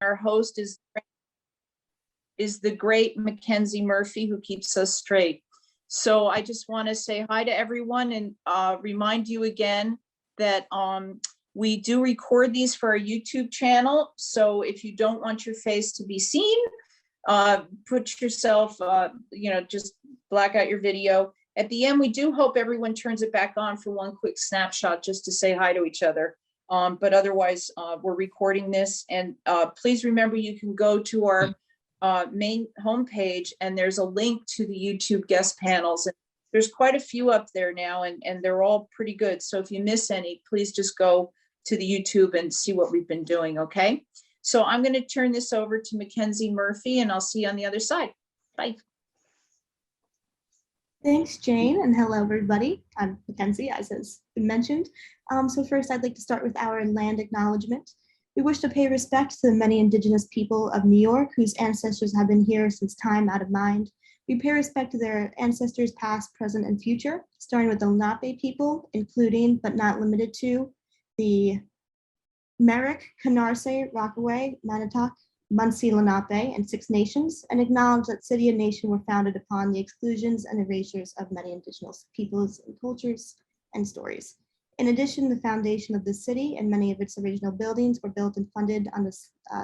Our host is the great Mackenzie Murphy, who keeps us straight. So I just want to say hi to everyone and remind you again that we do record these for our YouTube channel. So if you don't want your face to be seen, put yourself, just black out your video. At the end, we do hope everyone turns it back on for one quick snapshot just to say hi to each other. But otherwise, we're recording this. And please remember, you can go to our main homepage and there's a link to the YouTube guest panels. And there's quite a few up there now, and they're all pretty good. So if you miss any, please just go to the YouTube and see what we've been doing, okay? So I'm going to turn this over to Mackenzie Murphy, and I'll see you on the other side. Bye. Thanks, Jane, and hello, everybody. I'm Mackenzie, as has been mentioned. So first, I'd like to start with our land acknowledgement. We wish to pay respect to the many Indigenous people of New York whose ancestors have been here since time out of mind. We pay respect to their ancestors past, present, and future, starting with the Lenape people, including but not limited to the Merrick, Canarsie, Rockaway, Manitowoc, Munsee, Lenape, and Six Nations, and acknowledge that city and nation were founded upon the exclusions and erasures of many Indigenous peoples and cultures and stories. In addition, the foundation of the city and many of its original buildings were built and funded on the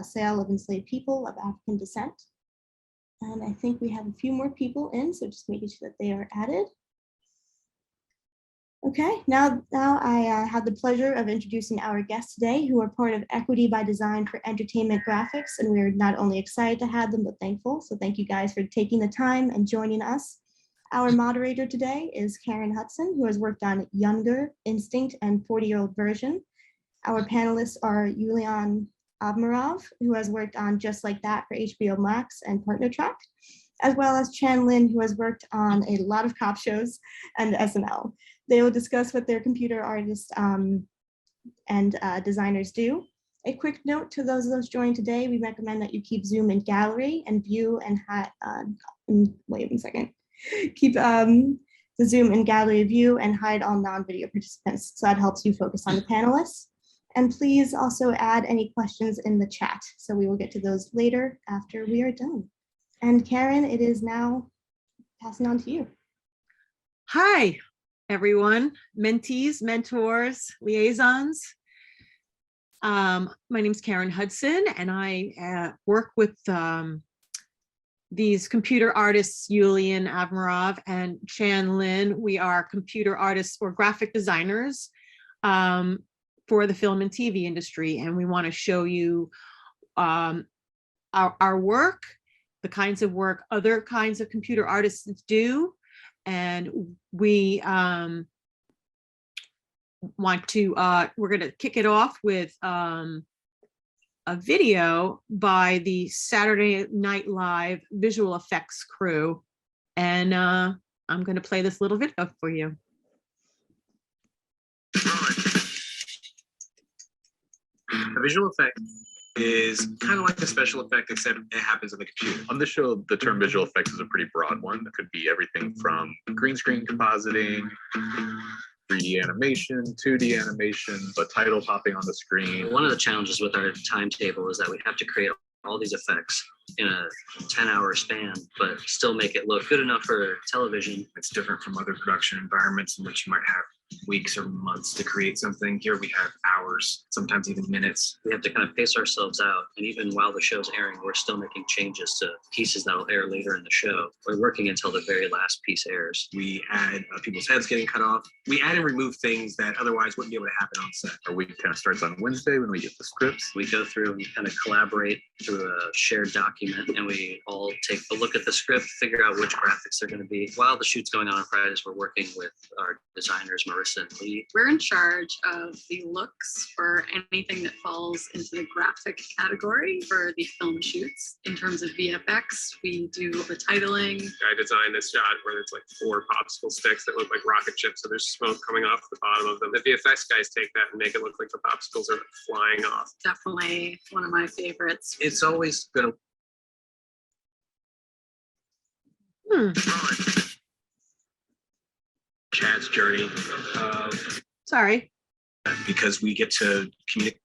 sale of enslaved people of African descent. And I think we have a few more people in, so just making sure that they are added. Okay, now I have the pleasure of introducing our guests today, who are part of Equity by Design for Entertainment Graphics, and we're not only excited to have them, but thankful. So thank you guys for taking the time and joining us. Our moderator today is Karen Hudson, who has worked on Younger, Instinct, and 40-Year-Old Version. Our panelists are Youlian Avramov, who has worked on Just Like That for HBO Max and Partner Track, as well as Chan Lin, who has worked on a lot of cop shows and SNL. They will discuss what their computer artists and designers do. A quick note to those of us joining today, we recommend that you keep Zoom in gallery and view and wait 1 second. Keep the Zoom in gallery view and hide all non-video participants. So that helps you focus on the panelists. And please also add any questions in the chat. So we will get to those later after we are done. And Karen, it is now passing on to you. Hi, everyone, mentees, mentors, liaisons. My name is Karen Hudson, and I work with these computer artists, Youlian Avramov and Chan Lin. We are computer artists or graphic designers for the film and TV industry, and we want to show you our work, the kinds of work other kinds of computer artists do, and we want to, we're going to kick it off with a video by the Saturday Night Live visual effects crew. And I'm going to play this little video for you. A visual effect is kind of like a special effect, except it happens on the computer. On this show, the term visual effects is a pretty broad one. It could be everything from green screen compositing, 3D animation, 2D animation, but title popping on the screen. One of the challenges with our timetable is that we have to create all these effects in a 10-hour span, but still make it look good enough for television. It's different from other production environments in which you might have weeks or months to create something. Here we have hours, sometimes even minutes. We have to kind of pace ourselves out. And even while the show's airing, we're still making changes to pieces that'll air later in the show. We're working until the very last piece airs. We add people's heads getting cut off. We add and remove things that otherwise wouldn't be able to happen on set. Our week kind of starts on Wednesday when we get the scripts. We go through and kind of collaborate through a shared document, and we all take a look at the script, figure out which graphics they're going to be. While the shoot's going on Fridays, we're working with our designers, Marissa and Lee. We're in charge of the looks for anything that falls into the graphic category for the film shoots. In terms of VFX, we do the titling. I designed this shot where it's like 4 popsicle sticks that look like rocket ships, so there's smoke coming off the bottom of them. The VFX guys take that and make it look like the popsicles are flying off. Definitely one of my favorites. It's always going to Chad's journey Sorry. because we get to communicate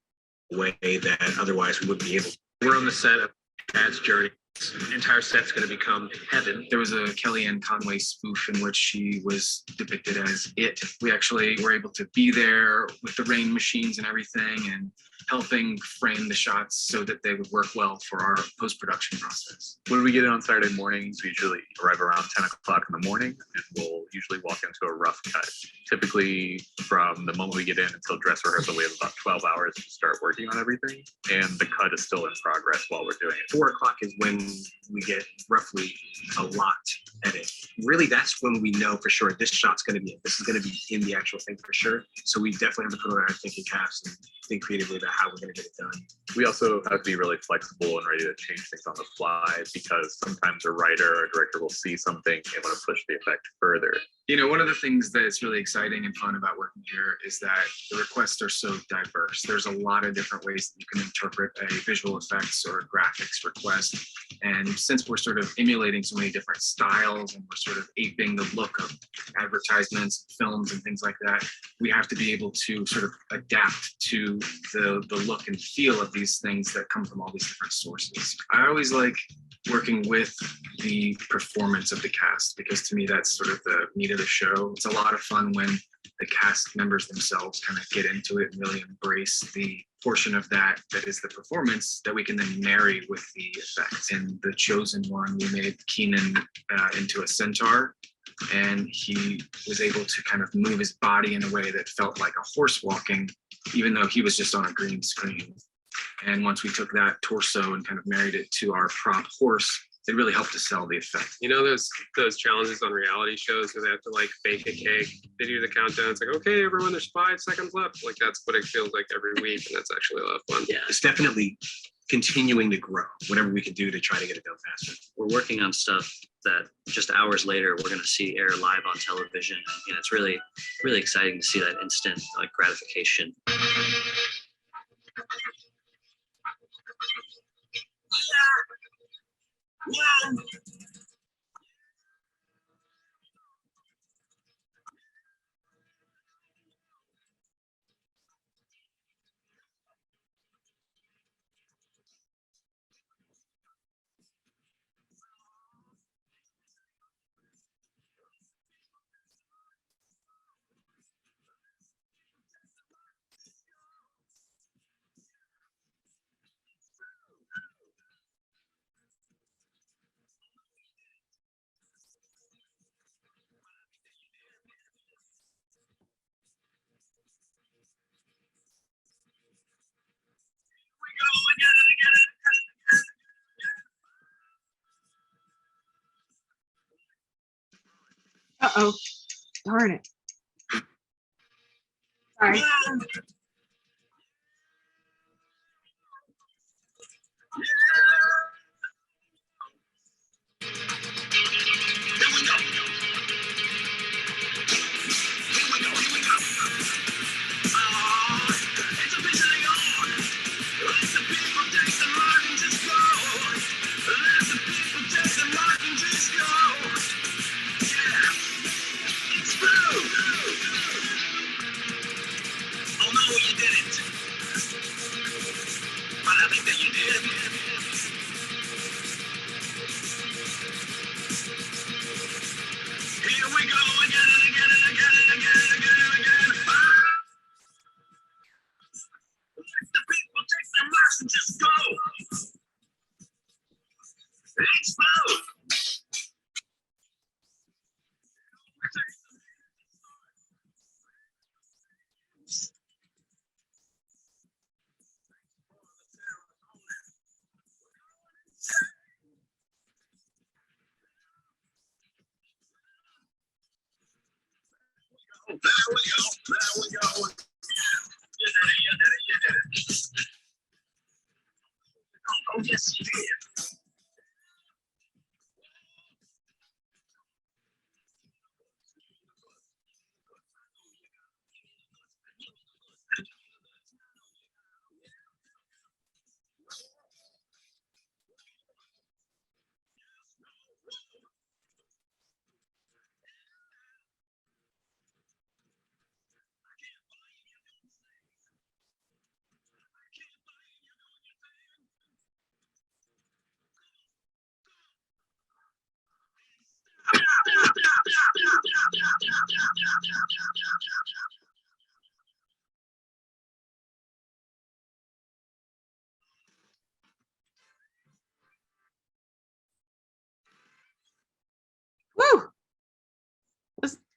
in a way that otherwise we wouldn't be able to. We're on the set of Dad's Journey. The entire set's going to become heaven. There was a Kellyanne Conway spoof in which she was depicted as it. We actually were able to be there with the rain machines and everything and helping frame the shots so that they would work well for our post-production process. When we get in on Saturday mornings, we usually arrive around 10 o'clock in the morning, and we'll usually walk into a rough cut. Typically, from the moment we get in until dress rehearsal, we have about 12 hours to start working on everything, and the cut is still in progress while we're doing it. 4 o'clock is when we get roughly a lot edit. Really, that's when we know for sure this shot's going to be it. This is going to be in the actual thing for sure. So we definitely have to put on our thinking caps and think creatively about how we're going to get it done. We also have to be really flexible and ready to change things on the fly, because sometimes a writer or a director will see something and want to push the effect further. You know, one of the things that is really exciting and fun about working here is that the requests are so diverse. There's a lot of different ways that you can interpret a visual effects or graphics request. And since we're sort of emulating so many different styles and we're sort of aping the look of advertisements, films, and things like that, we have to be able to sort of adapt to the look and feel of these things that come from all these different sources. I always like working with the performance of the cast, because to me that's sort of the meat of the show. It's a lot of fun when the cast members themselves kind of get into it and really embrace the portion of that is the performance that we can then marry with the effects. In The Chosen One, we made Keenan into a centaur, and he was able to kind of move his body in a way that felt like a horse walking, even though he was just on a green screen. And once we took that torso and kind of married it to our prop horse, it really helped to sell the effect. You know those challenges on reality shows where they have to like bake a cake, they do the countdown, it's like, okay, everyone, there's 5 seconds left. Like that's what it feels like every week, and that's actually a lot of fun. Yeah, it's definitely continuing to grow, whatever we can do to try to get it done faster. We're working on stuff that just hours later we're going to see air live on television. And it's really, really exciting to see that instant like gratification. Uh-oh, darn it. Sorry.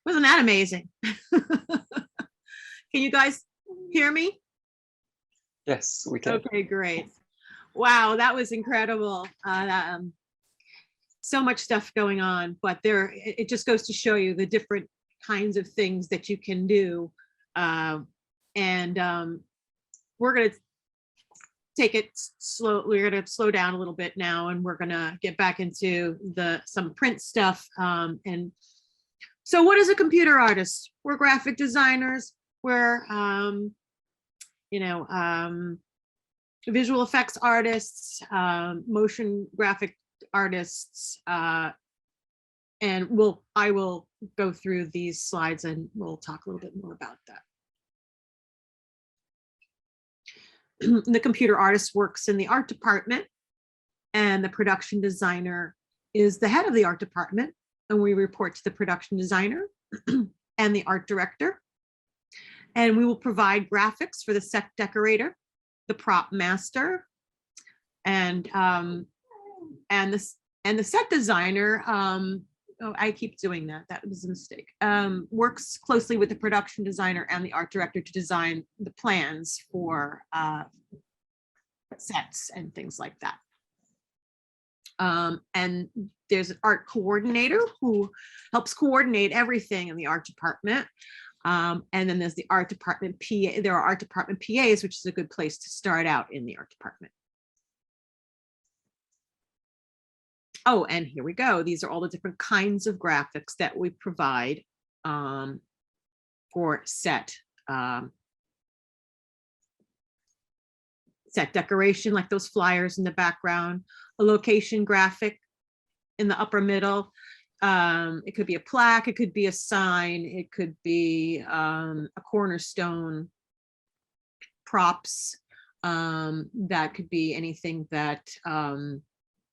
Wasn't that amazing? Can you guys hear me? Yes, we can. Okay, great. Wow, that was incredible. So much stuff going on, but it just goes to show you the different kinds of things that you can do. We're going to take it slow. We're going to slow down a little bit now, and we're going to get back into some print stuff. And so what is a computer artist? We're graphic designers. We're, visual effects artists, motion graphic artists, and I will go through these slides and we'll talk a little bit more about that. The computer artist works in the art department, and the production designer is the head of the art department, and we report to the production designer and the art director. And we will provide graphics for the set decorator, the prop master, and the set designer. Oh, I keep doing that. That was a mistake. Works closely with the production designer and the art director to design the plans for sets and things like that. And there's an art coordinator who helps coordinate everything in the art department. And then there's the art department PA. There are art department PAs, which is a good place to start out in the art department. Oh, and here we go. These are all the different kinds of graphics that we provide for set decoration, like those flyers in the background, a location graphic in the upper middle. It could be a plaque, it could be a sign, it could be a cornerstone, props. That could be anything that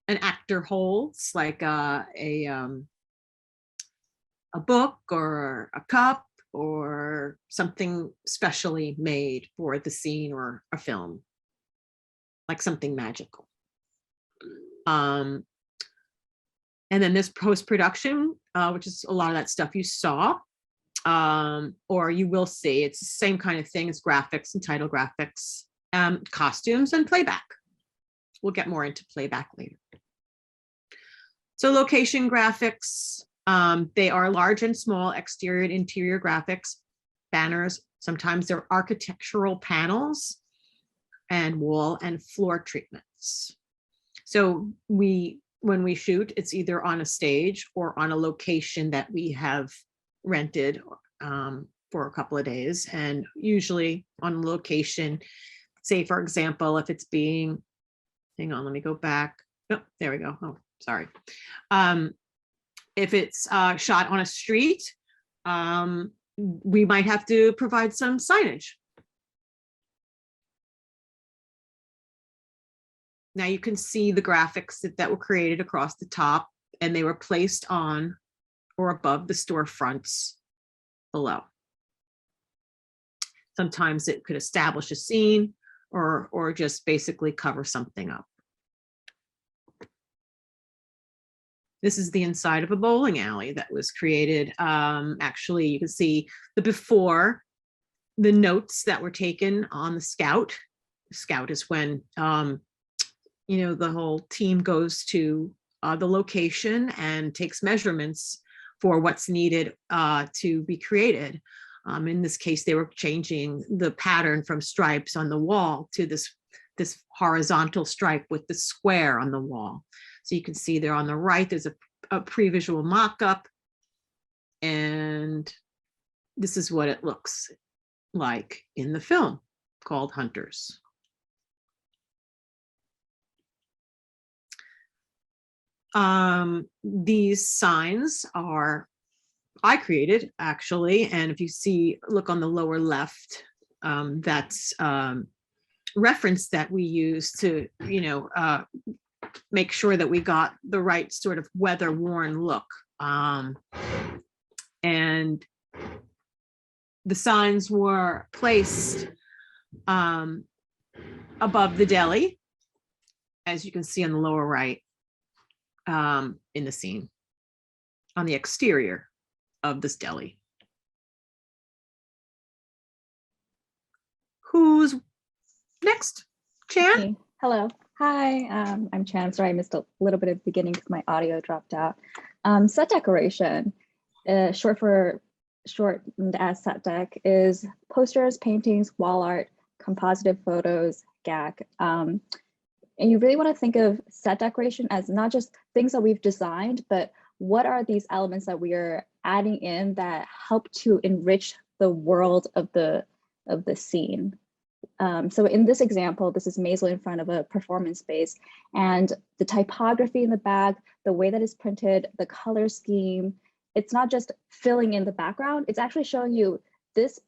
an actor holds, like a book or a cup or something specially made for the scene or a film, like something magical. And then this post-production, which is a lot of that stuff you saw, or you will see. It's the same kind of thing as graphics and title graphics, costumes and playback. We'll get more into playback later. So location graphics, they are large and small exterior and interior graphics, banners. Sometimes they're architectural panels and wall and floor treatments. So when we shoot, it's either on a stage or on a location that we have rented for a couple of days. And usually on location, say, for example, if it's being, hang on, let me go back. Oh, there we go. Oh, sorry. If it's shot on a street, we might have to provide some signage. Now you can see the graphics that were created across the top, and they were placed on or above the storefronts below. Sometimes it could establish a scene or just basically cover something up. This is the inside of a bowling alley that was created. Actually, you can see the before, the notes that were taken on the scout. Scout is when the whole team goes to the location and takes measurements for what's needed to be created. In this case, they were changing the pattern from stripes on the wall to this horizontal stripe with the square on the wall. So you can see there on the right, there's a pre-visual mock-up, and this is what it looks like in the film called Hunters. These signs I created, actually, and if you see, look on the lower left, that's reference that we use to, make sure that we got the right sort of weather-worn look. And the signs were placed above the deli, as you can see on the lower right, in the scene, on the exterior of this deli. who's next? Chan? Me. Hello. Hi, I'm Chan. Sorry, I missed a little bit of the beginning because my audio dropped out. Set decoration, shortened as set dec, is posters, paintings, wall art, composited photos, GAC. And you really want to think of set decoration as not just things that we've designed, but what are these elements that we are adding in that help to enrich the world of the scene. So in this example, this is Maisel in front of a performance space, and the typography in the back, the way that it's printed, the color scheme, it's not just filling in the background, it's actually showing you this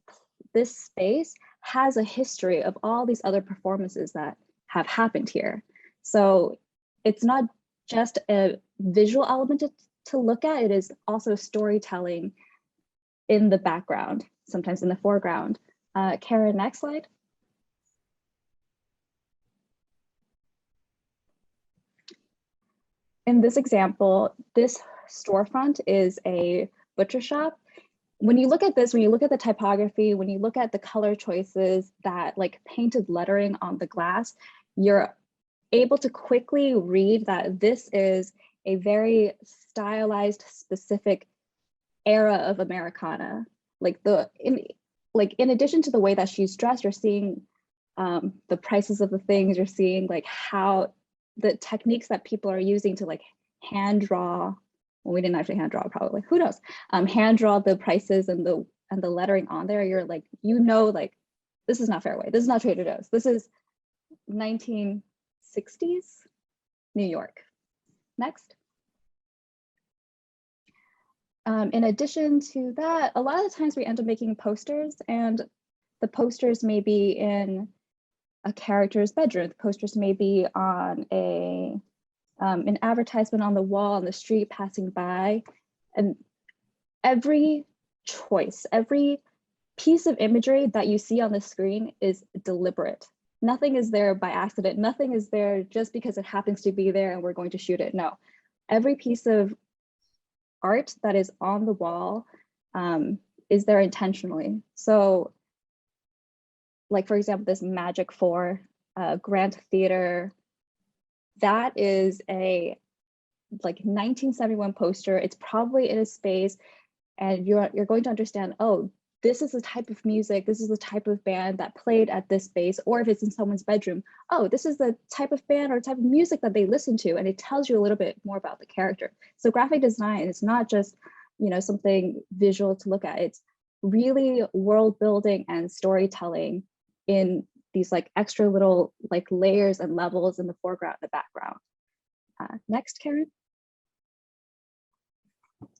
space has a history of all these other performances that have happened here. So it's not just a visual element to look at, it is also storytelling in the background, sometimes in the foreground. Karen, next slide. In this example, this storefront is a butcher shop. When you look at this, when you look at the typography, when you look at the color choices, that like painted lettering on the glass, you're able to quickly read that this is a very stylized, specific era of Americana. In addition to the way that she's dressed, you're seeing the prices of the things, you're seeing like how the techniques that people are using to like hand draw. Well, we didn't actually hand draw, probably, who knows? Hand draw the prices and the lettering on there. You're like, you know, like, this is not Fairway, this is not Trader Joe's, this is 1960s New York. Next. In addition to that, a lot of the times we end up making posters, and the posters may be in a character's bedroom. The posters may be on an advertisement on the wall, on the street, passing by. And every choice, every piece of imagery that you see on the screen is deliberate. Nothing is there by accident. Nothing is there just because it happens to be there and we're going to shoot it. No, every piece of art that is on the wall is there intentionally. So, like, for example, this Magic 4 Grant Theater, that is a like 1971 poster. It's probably in a space, and you're going to understand, oh, this is the type of music, this is the type of band that played at this space. Or if it's in someone's bedroom, oh, this is the type of band or type of music that they listen to, and it tells you a little bit more about the character. So graphic design is not just, you know, something visual to look at. It's really world building and storytelling in these like extra little like layers and levels in the foreground and the background. Next, Karen.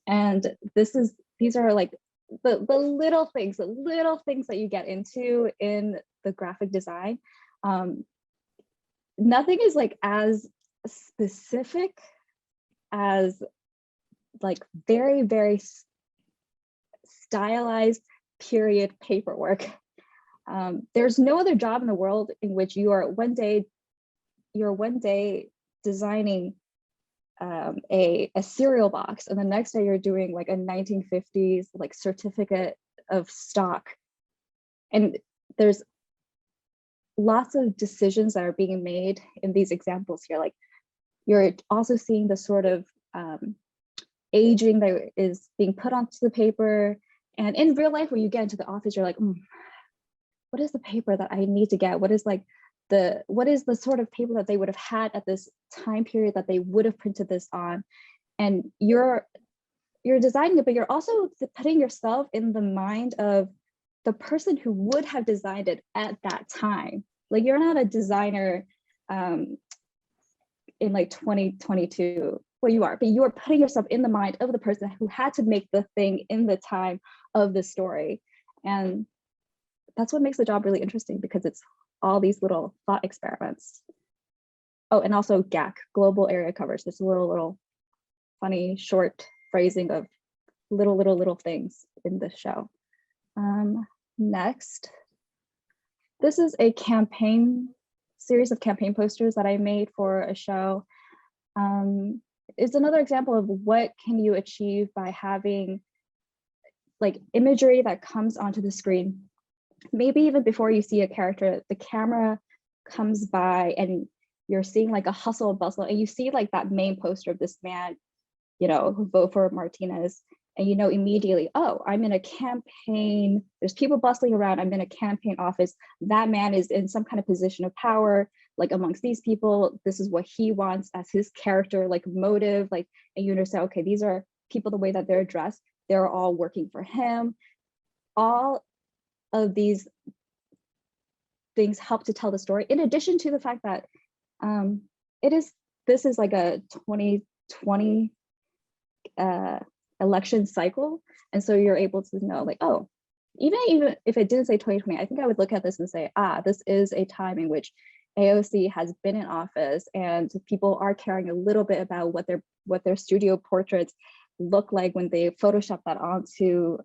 And these are like the little things that you get into in the graphic design. Nothing is like as specific as like very, very stylized period paperwork. There's no other job in the world in which you are one day designing a cereal box, and the next day you're doing like a 1950s like certificate of stock. And there's lots of decisions that are being made in these examples here. Like, you're also seeing the sort of aging that is being put onto the paper. And in real life, when you get into the office, you're like, what is the paper that I need to get? What is the sort of paper that they would have had at this time period that they would have printed this on? And you're designing it, but you're also putting yourself in the mind of the person who would have designed it at that time. Like, you're not a designer in like 2022. Well, you are, but you are putting yourself in the mind of the person who had to make the thing in the time of the story. And that's what makes the job really interesting, because it's all these little thought experiments. Oh, and also GAC, global area coverage. This little funny short phrasing of little things in this show. Next, this is a series of campaign posters that I made for a show. It's another example of what can you achieve by having like imagery that comes onto the screen maybe even before you see a character, the camera comes by and you're seeing like a hustle and bustle, and you see like that main poster of this man, you know, who vote for Martinez, and you know immediately, oh, I'm in a campaign, there's people bustling around, I'm in a campaign office, that man is in some kind of position of power, like amongst these people, this is what he wants as his character, like motive, like, and you understand, okay, these are people, the way that they're dressed, they're all working for him. All of these things help to tell the story, in addition to the fact that this is like a 2020 election cycle, and so you're able to know like, oh, even if it didn't say 2020, I think I would look at this and say, this is a time in which AOC has been in office and people are caring a little bit about what their studio portraits look like when they Photoshop that onto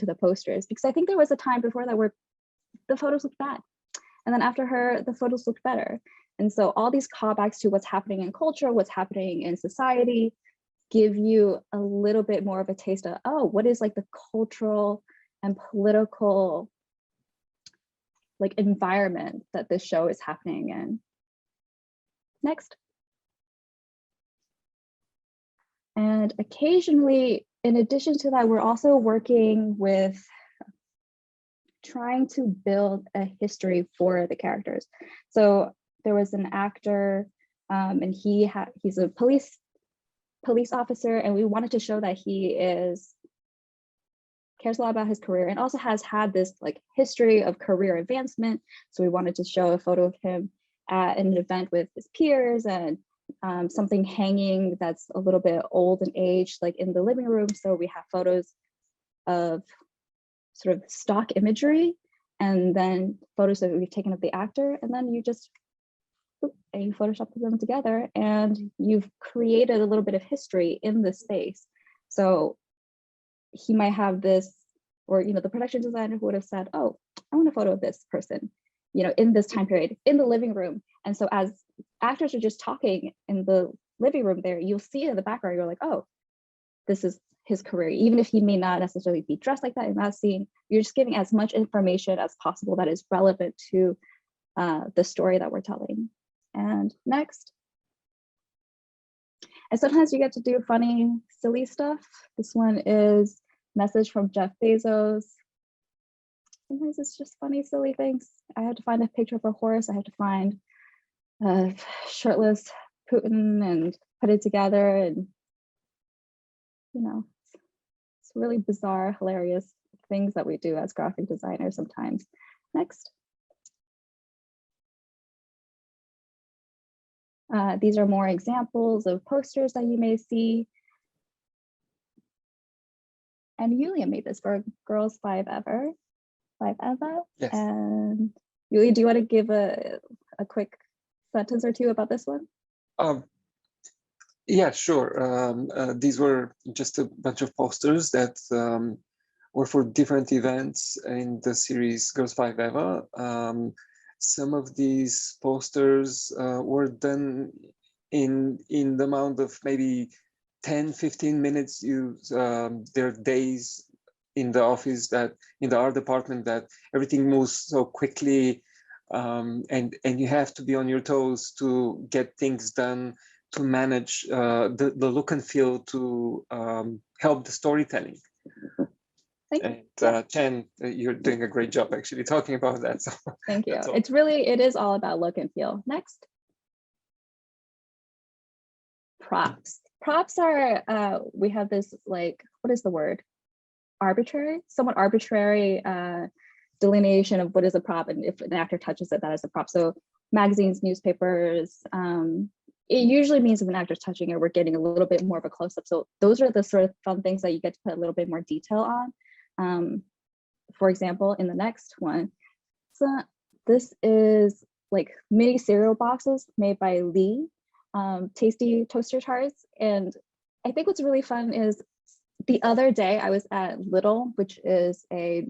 the posters. Because I think there was a time before that where the photos looked bad, and then after her, the photos looked better. And so all these callbacks to what's happening in culture, what's happening in society, give you a little bit more of a taste of, oh, what is like the cultural and political like environment that this show is happening in. Next. And occasionally, in addition to that, we're also working with trying to build a history for the characters. So there was an actor, and he's a police officer, and we wanted to show that he cares a lot about his career and also has had this like history of career advancement. So we wanted to show a photo of him at an event with his peers, and something hanging that's a little bit old and aged, like in the living room. So we have photos of sort of stock imagery, and then photos that we've taken of the actor, and then you just and you Photoshop them together, and you've created a little bit of history in the space. So he might have this, or you know, the production designer who would have said, oh, I want a photo of this person, you know, in this time period in the living room. And so as actors are just talking in the living room there, you'll see it in the background, you're like, oh, this is his career. Even if he may not necessarily be dressed like that in that scene, you're just giving as much information as possible that is relevant to the story that we're telling. And next. And sometimes you get to do funny, silly stuff. This one is message from Jeff Bezos. Sometimes it's just funny, silly things. I had to find a picture of a horse. I had to find a shirtless Putin and put it together. And, you know, it's really bizarre, hilarious things that we do as graphic designers sometimes. Next. These are more examples of posters that you may see. And Youlian made this for Girls 5 Ever. Yes. And Youlian, do you want to give a quick sentence or two about this one? Yeah, sure. These were just a bunch of posters that were for different events in the series Girls 5 Ever. Some of these posters were done in the amount of maybe 10-15 minutes. There are days in the office, that in the art department, that everything moves so quickly, and you have to be on your toes to get things done, to manage the look and feel, to help the storytelling. Thank you. And Chen, you're doing a great job actually talking about that. So thank you. It is all about look and feel. Next. Props. Props are, we have this, like, what is the word? Somewhat arbitrary delineation of what is a prop, and if an actor touches it, that is a prop. So magazines, newspapers, it usually means if an actor's touching it, we're getting a little bit more of a close-up. So those are the sort of fun things that you get to put a little bit more detail on. For example, in the next one, so this is like mini cereal boxes made by Lee, tasty toaster tarts. And I think what's really fun is the other day I was at Lidl, which is a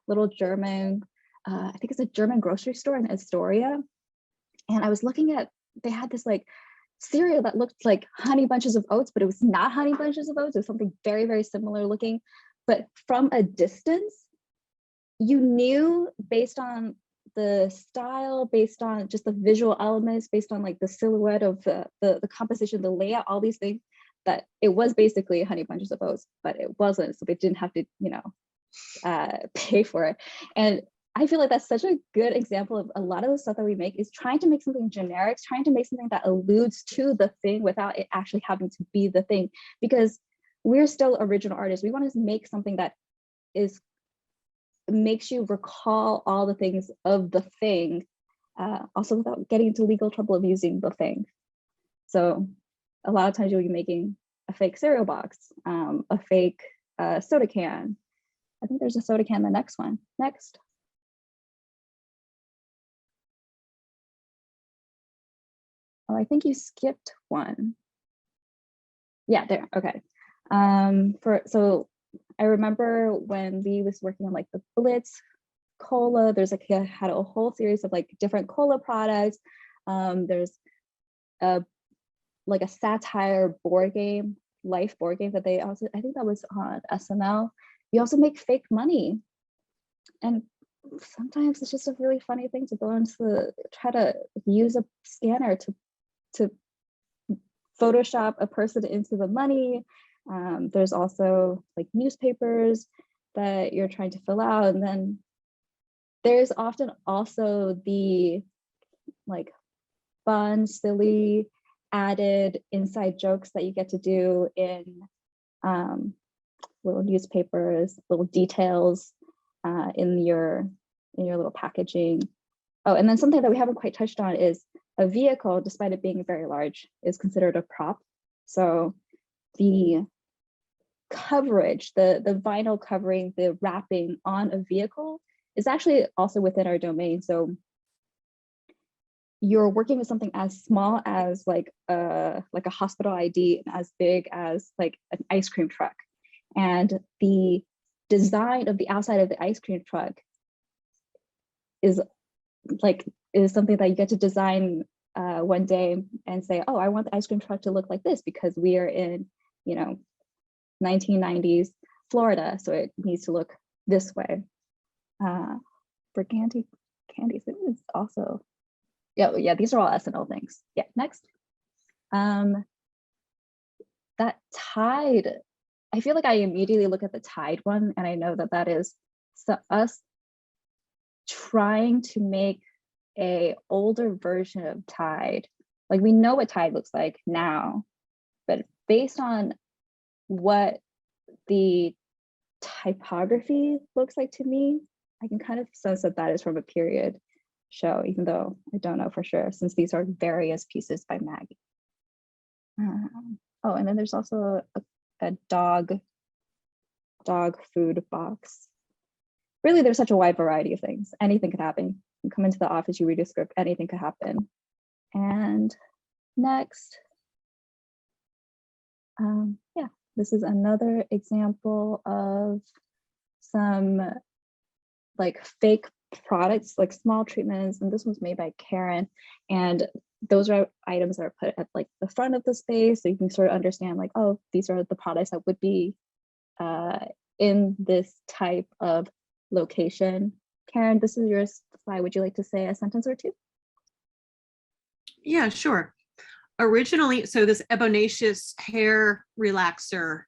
little German, I think it's a German grocery store in Astoria. And I was looking at, they had this like cereal that looked like Honey Bunches of Oats, but it was not Honey Bunches of Oats. It was something very, very similar looking. But from a distance, you knew based on the style, based on just the visual elements, based on like the silhouette of the composition, the layout, all these things, that it was basically Honey Bunches of Oats, but it wasn't. So they didn't have to, you know, pay for it. And I feel like that's such a good example of a lot of the stuff that we make is trying to make something generic, trying to make something that alludes to the thing without it actually having to be the thing, because we're still original artists. We want to make something that makes you recall all the things of the thing, also without getting into legal trouble of using the thing. So a lot of times you'll be making a fake cereal box, a fake soda can. I think there's a soda can, the next one. Next. Oh, I think you skipped one. Yeah, there, okay. So I remember when Lee was working on like the Blitz cola, there's like, had a whole series of like different cola products. There's like a satire board game, life board game that they also, I think that was on SNL. You also make fake money. And sometimes it's just a really funny thing to go into try to use a scanner to Photoshop a person into the money. There's also like newspapers that you're trying to fill out. And then there's often also the like fun, silly, added inside jokes that you get to do in little newspapers, little details in your little packaging. Oh, and then something that we haven't quite touched on is a vehicle, despite it being very large, is considered a prop. So the coverage, the vinyl covering, the wrapping on a vehicle is actually also within our domain. So you're working with something as small as like a hospital ID and as big as like an ice cream truck. And the design of the outside of the ice cream truck is something that you get to design one day and say, oh, I want the ice cream truck to look like this because we are in, 1990s Florida, so it needs to look this way. For candies, it is also, yeah, these are all SNL things. Yeah, next. That Tide, I feel like I immediately look at the Tide one, and I know that is us trying to make a older version of Tide. Like we know what Tide looks like now, but based on what the typography looks like to me, I can kind of sense that is from a period show, even though I don't know for sure, since these are various pieces by Maggie. Oh, and then there's also a dog food box. Really, there's such a wide variety of things. Anything could happen. You come into the office, you read a script, anything could happen. And next, yeah, this is another example of some like fake products, like small treatments, and this one's made by Karen. And those are items that are put at like the front of the space, so you can sort of understand like, oh, these are the products that would be in this type of location. Karen, this is your slide. Would you like to say a sentence or two? Yeah, sure. Originally, so this Ebonaceous hair relaxer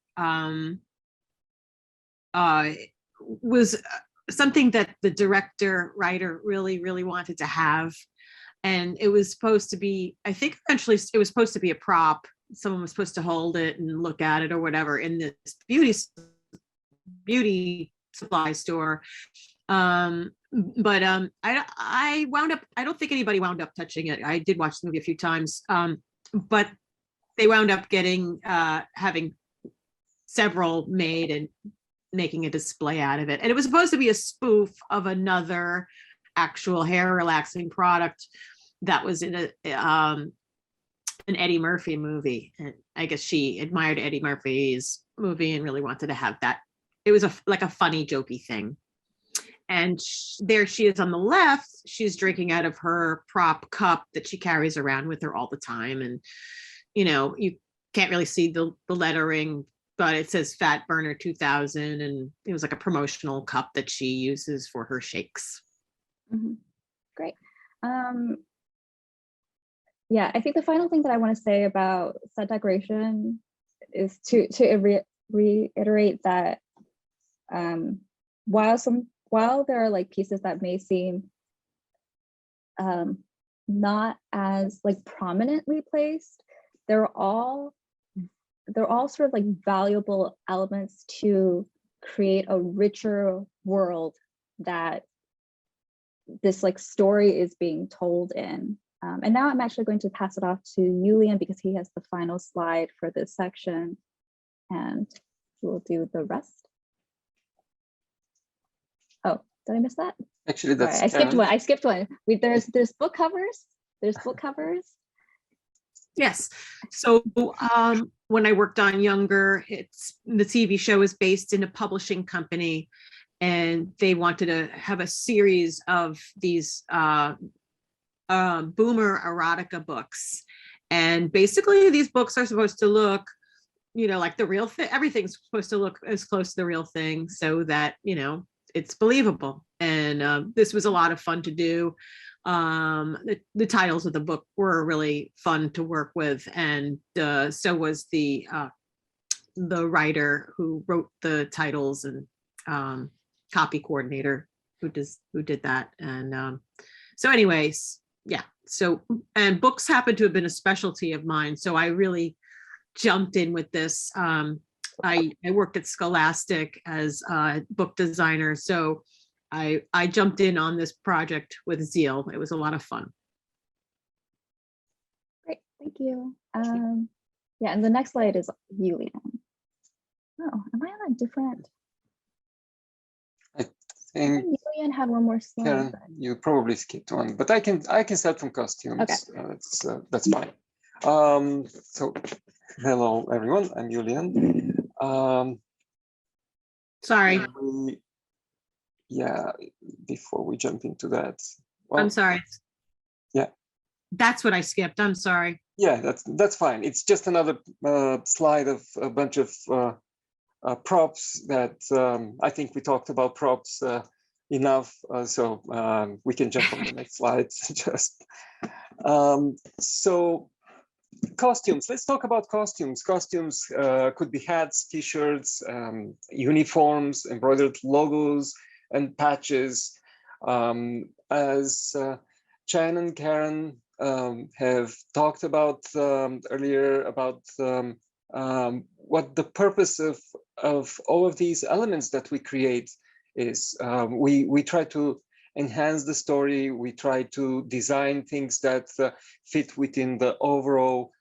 was something that the director writer really wanted to have. And it was supposed to be, I think eventually it was supposed to be a prop. Someone was supposed to hold it and look at it or whatever in this beauty supply store. But I wound up, I don't think anybody wound up touching it. I did watch the movie a few times, but they wound up getting, having several made and making a display out of it. And it was supposed to be a spoof of another actual hair relaxing product that was in an Eddie Murphy movie. And I guess she admired Eddie Murphy's movie and really wanted to have that. It was like a funny, jokey thing. And there she is on the left. She's drinking out of her prop cup that she carries around with her all the time. And, you know, you can't really see the lettering, but it says Fat Burner 2000, and it was like a promotional cup that she uses for her shakes. Great. Yeah, I think the final thing that I want to say about set decoration is to reiterate that while there are like pieces that may seem not as like prominently placed, they're all sort of like valuable elements to create a richer world that this like story is being told in. And now I'm actually going to pass it off to Youlian because he has the final slide for this section, and he will do the rest. Oh, did I miss that? Actually, that's Sorry, I skipped one. There's book covers. There's book covers. Yes. So when I worked on Younger, the TV show is based in a publishing company, and they wanted to have a series of these boomer erotica books. And basically these books are supposed to look, like the real thing. Everything's supposed to look as close to the real thing so that, it's believable. And this was a lot of fun to do. The titles of the book were really fun to work with. And so was the writer who wrote the titles and copy coordinator who did that. And so anyways, yeah. So, and books happen to have been a specialty of mine. So I really jumped in with this. I worked at Scholastic as a book designer. So I jumped in on this project with zeal. It was a lot of fun. Great, thank you. Yeah, and the next slide is Youlian. Oh, am I on a different? And Youlian had one more slide. Karen, you probably skipped one, but I can start from costumes. Okay. That's fine. So hello everyone, I'm Youlian. Sorry. Before we jump into that. I'm sorry. Yeah. That's what I skipped. I'm sorry. Yeah, that's fine. It's just another slide of a bunch of props that I think we talked about props enough, so we can jump on the next slide. Just so costumes. Let's talk about costumes. Costumes could be hats, t-shirts, uniforms, embroidered logos, and patches. As Chan and Karen have talked about earlier about what the purpose of all of these elements that we create is. We try to enhance the story. We try to design things that fit within the overall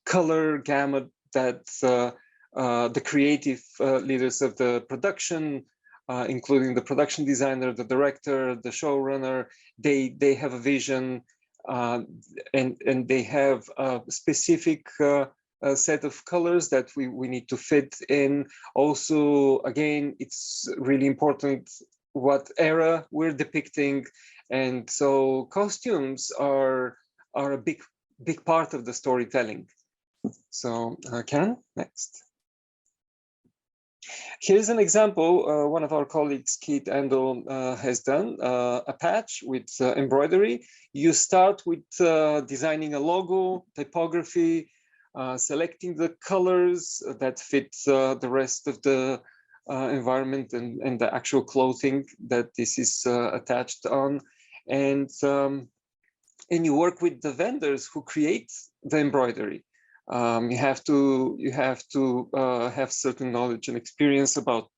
color gamut that the creative leaders of the production, including the production designer, the director, the showrunner, they have a vision, and they have a specific set of colors that we need to fit in. Also, again, it's really important what era we're depicting, and so costumes are a big part of the storytelling. So Karen, next. Here's an example one of our colleagues, Keith Endel, has done, a patch with embroidery. You start with designing a logo, typography, selecting the colors that fit the rest of the environment and the actual clothing that this is attached on. And you work with the vendors who create the embroidery. You have to have certain knowledge and experience about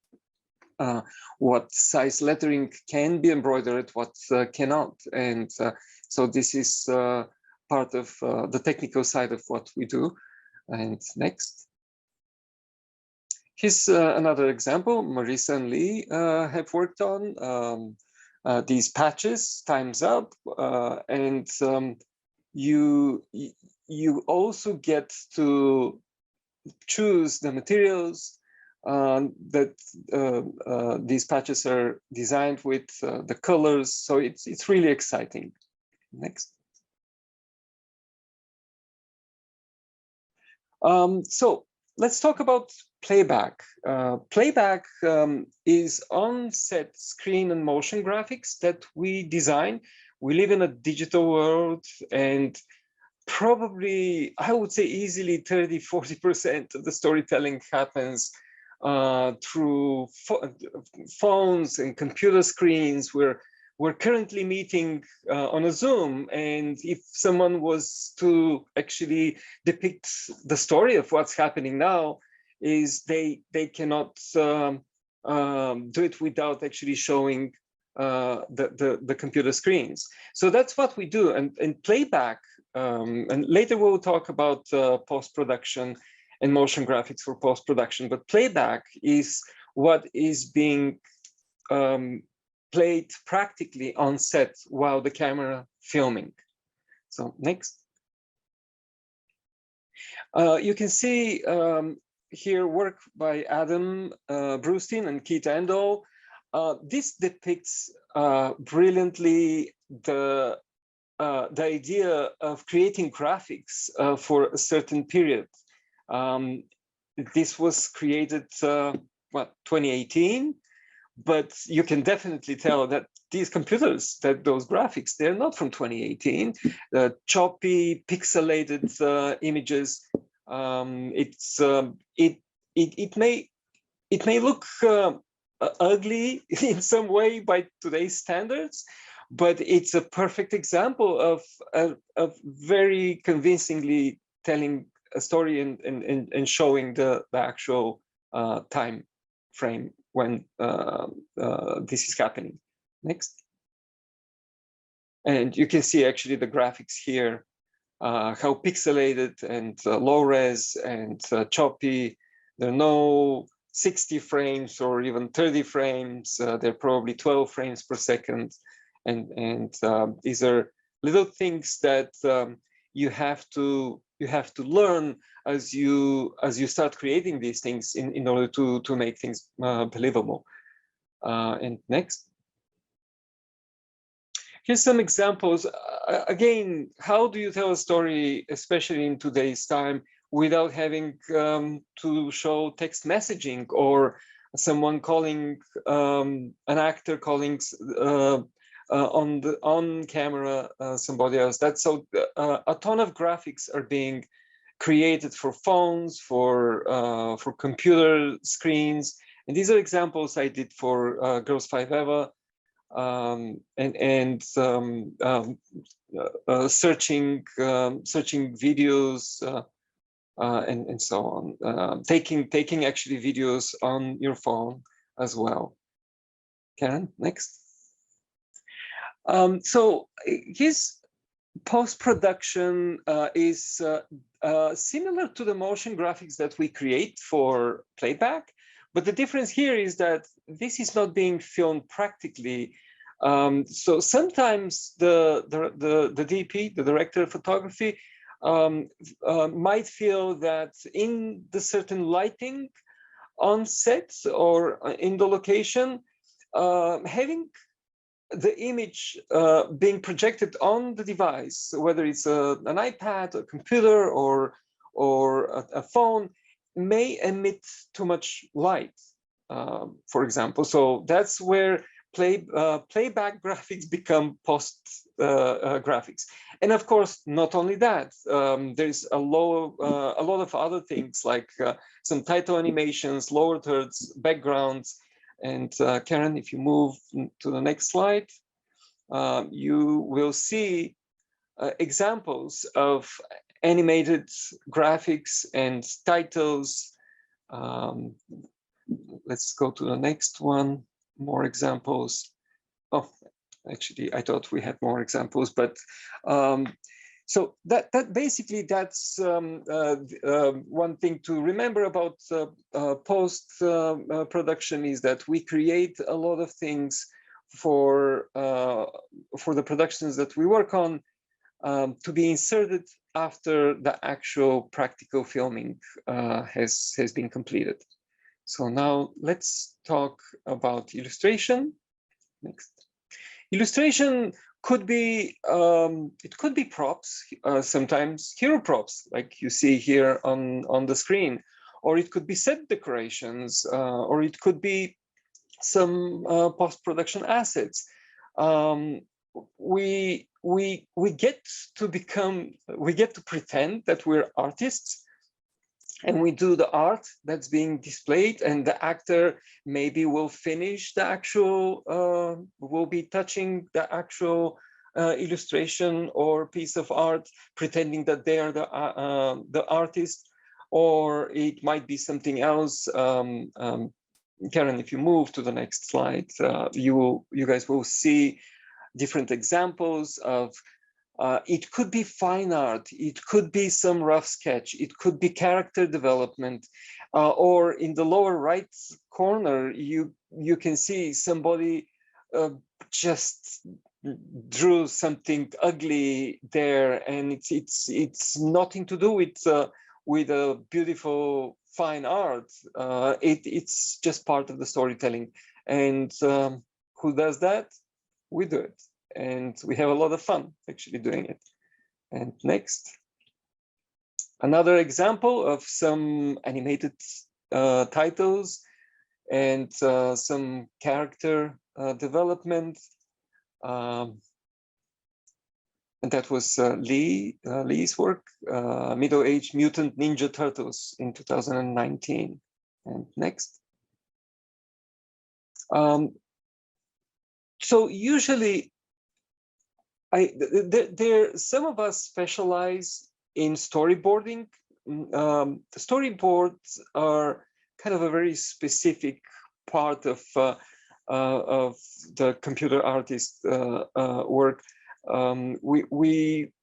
what size lettering can be embroidered, what cannot. And so this is part of the technical side of what we do. And next. Here's another example. Marissa and Lee have worked on these patches, Time's Up, and you also get to choose the materials that these patches are designed with, the colors. So it's really exciting. Next. So let's talk about playback. Playback is on-set screen and motion graphics that we design. We live in a digital world, and probably, I would say easily 30–40% of the storytelling happens through phones and computer screens. We're currently meeting on a Zoom, and if someone was to actually depict the story of what's happening now, is they cannot do it without actually showing the computer screens. So that's what we do, and playback. And later we'll talk about post-production and motion graphics for post-production, but playback is what is being played practically on set while the camera filming. So next. You can see here work by Adam Brustein and Keith Endall. This depicts brilliantly the idea of creating graphics for a certain period. This was created, what, 2018? But you can definitely tell that these computers, that those graphics, they're not from 2018. Choppy, pixelated images. It may look ugly in some way by today's standards, but it's a perfect example of very convincingly telling a story and showing the actual time frame when this is happening. Next. And you can see actually the graphics here, how pixelated and low res and choppy. There are no 60 frames or even 30 frames. They're probably 12 frames per second. And these are little things that you have to learn as you start creating these things in order to make things believable. And next. Here's some examples. Again, how do you tell a story, especially in today's time, without having to show text messaging or someone calling, an actor calling on camera somebody else? That's so a ton of graphics are being created for phones, for computer screens, and these are examples I did for Girls 5 Eva. Searching videos and so on, taking actually videos on your phone as well. Karen, next. So his post-production is similar to the motion graphics that we create for playback. But the difference here is that this is not being filmed practically. So sometimes the DP, the director of photography, might feel that in the certain lighting on set or in the location, having the image being projected on the device, whether it's an iPad, a computer, or a phone, may emit too much light, for example. So that's where playback graphics become post graphics. And of course, not only that, there's a lot of other things like some title animations, lower thirds, backgrounds. And Karen, if you move to the next slide, you will see examples of animated graphics and titles. Let's go to the next one. More examples. Oh, actually, I thought we had more examples, but so that basically that's one thing to remember about post production is that we create a lot of things for the productions that we work on to be inserted after the actual practical filming has been completed. So now let's talk about illustration. Next. Illustration could be it could be props, sometimes hero props, like you see here on the screen, or it could be set decorations, or it could be some post-production assets. We get to pretend that we're artists, and we do the art that's being displayed, and the actor maybe will finish the actual, will be touching the actual illustration or piece of art, pretending that they are the artist, or it might be something else. Karen, if you move to the next slide, you guys will see different examples of, it could be fine art, it could be some rough sketch, it could be character development, or in the lower right corner, you can see somebody just drew something ugly there, and it's nothing to do with a beautiful fine art. It's just part of the storytelling, and who does that? We do it, and we have a lot of fun actually doing it. And next, another example of some animated titles and some character development. And that was Lee's work, Middle-Aged Mutant Ninja Turtles in 2019. And next. So usually, some of us specialize in storyboarding. Storyboards are kind of a very specific part of the computer artist work.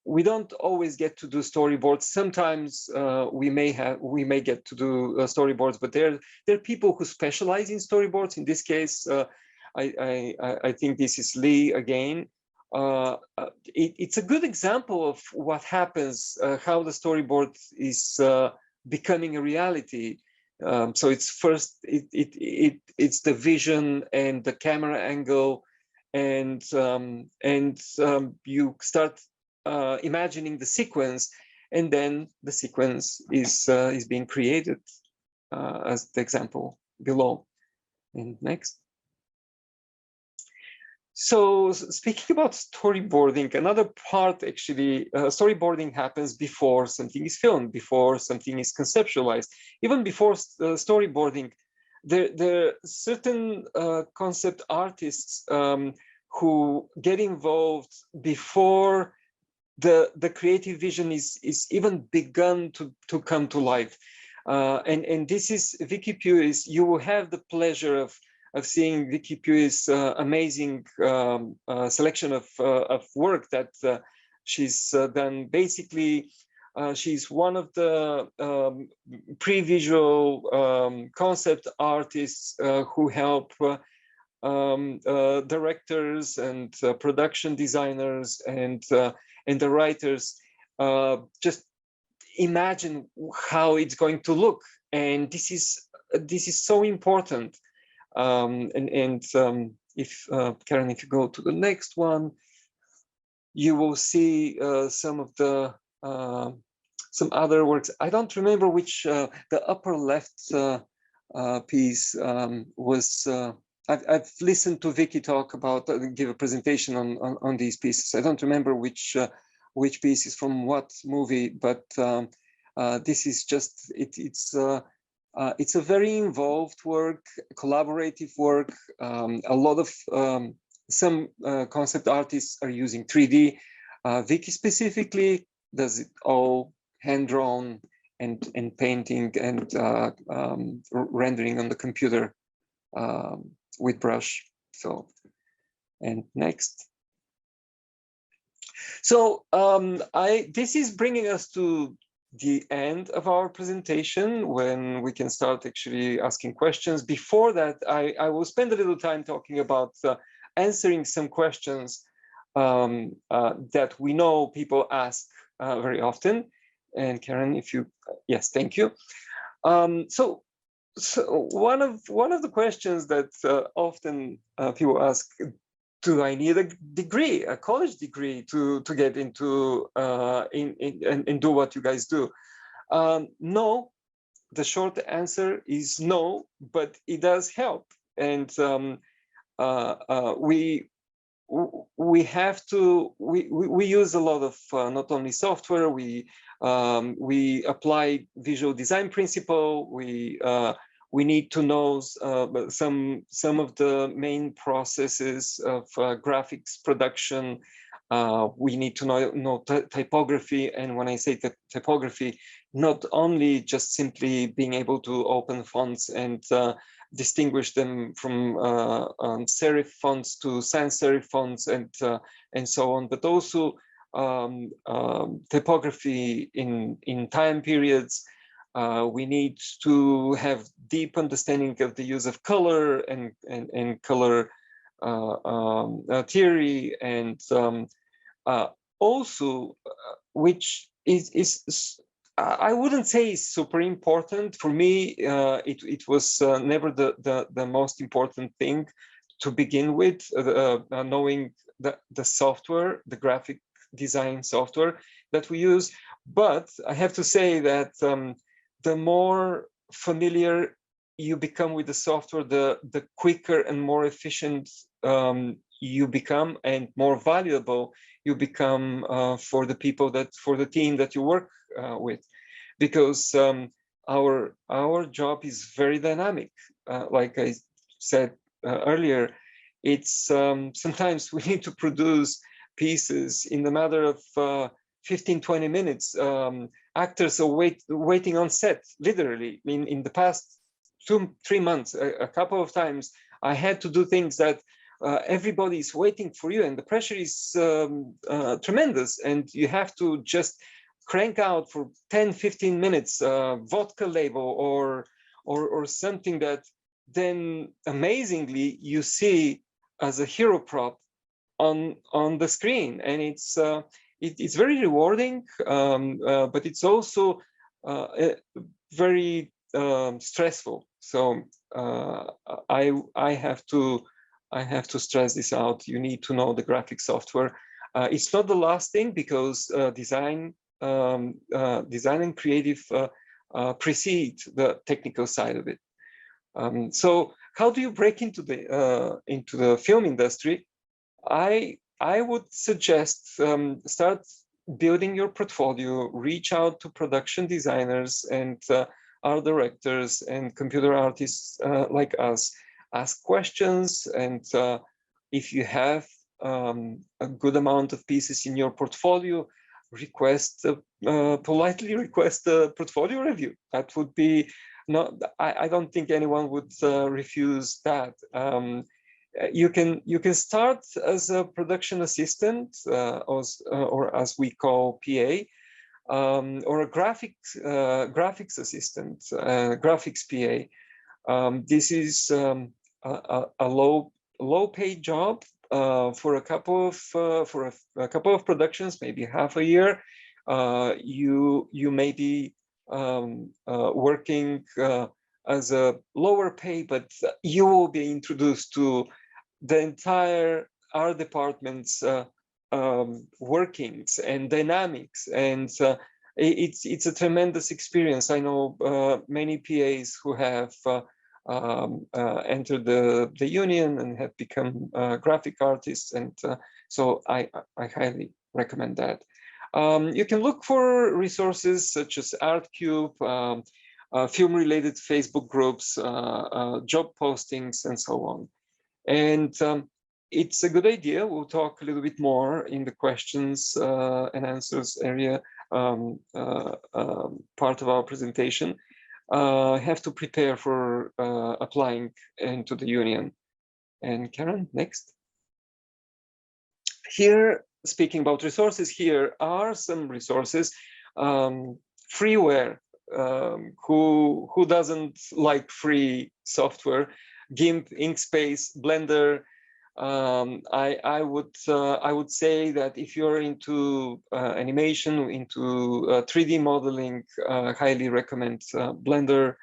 We don't always get to do storyboards. Sometimes we may get to do storyboards, but there are people who specialize in storyboards. In this case, I think this is Lee again. It's a good example of what happens, how the storyboard is becoming a reality. So it's first it's the vision and the camera angle, and you start imagining the sequence, and then the sequence is being created, as the example below. And next. So speaking about storyboarding, another part actually, storyboarding happens before something is filmed, before something is conceptualized. Even before storyboarding, there are certain concept artists who get involved before the creative vision is even begun to come to life. And this is Vicky Puis. You will have the pleasure of seeing Vicky Puis' amazing selection of work that she's done. Basically, she's one of the pre-visual concept artists who help directors and production designers and the writers just imagine how it's going to look. And this is so important. If Karen, if you go to the next one, you will see some of the some other works. I don't remember which the upper left piece was. I've listened to Vicky talk about give a presentation on these pieces. I don't remember which piece is from what movie, but this is just it's a very involved work, collaborative work. A lot of some concept artists are using 3D. Vicky specifically does it all hand-drawn and painting and rendering on the computer with brush. So, and next. So this is bringing us to the end of our presentation, when we can start actually asking questions. Before that, I will spend a little time talking about answering some questions that we know people ask very often. And Karen, if you, yes, thank you. So one of the questions that often people ask, do I need a degree, a college degree, to get into and do what you guys do? No, the short answer is no, but it does help. And we have to, we use a lot of not only software, we apply visual design principle, we need to know some of the main processes of graphics production. We need to know typography, and when I say typography, not only just simply being able to open fonts and distinguish them from serif fonts to sans serif fonts and so on, but also typography in time periods. We need to have deep understanding of the use of color and color theory, and also, which is I wouldn't say is super important. For me, it was never the most important thing to begin with, knowing the software, the graphic design software that we use. But I have to say that the more familiar you become with the software, the quicker and more efficient you become, and more valuable you become for the people for the team that you work with, because our job is very dynamic. Like I said earlier, it's sometimes we need to produce pieces in a matter of 15-20 minutes. Actors are waiting on set, literally. In the past 2-3 months, a couple of times, I had to do things that everybody is waiting for you, and the pressure is tremendous, and you have to just crank out for 10-15 minutes vodka label or something that then amazingly you see as a hero prop on the screen, and it's very rewarding, but it's also very stressful. So I have to stress this out. You need to know the graphic software. It's not the last thing, because design and creative precede the technical side of it. So how do you break into the film industry? I would suggest start building your portfolio, reach out to production designers and art directors and computer artists like us, ask questions, and if you have a good amount of pieces in your portfolio, politely request a portfolio review. That would be I don't think anyone would refuse that. You can start as a production assistant, or as we call PA, or a graphics assistant, graphics PA. This is a low paid job for a couple of productions, maybe half a year. You may be working as a lower pay, but you will be introduced to the entire art department's workings and dynamics, and it's a tremendous experience. I know many PAs who have entered the union and have become graphic artists, and so I highly recommend that. You can look for resources such as ArtCube, film-related Facebook groups, job postings, and so on. And it's a good idea. We'll talk a little bit more in the questions and answers area part of our presentation. Have to prepare for applying into the union. And Karen, next. Here, speaking about resources, here are some resources. Freeware. Who doesn't like free software? GIMP, Inkscape, Blender. I would say that if you're into animation, into 3D modeling, highly recommend Blender.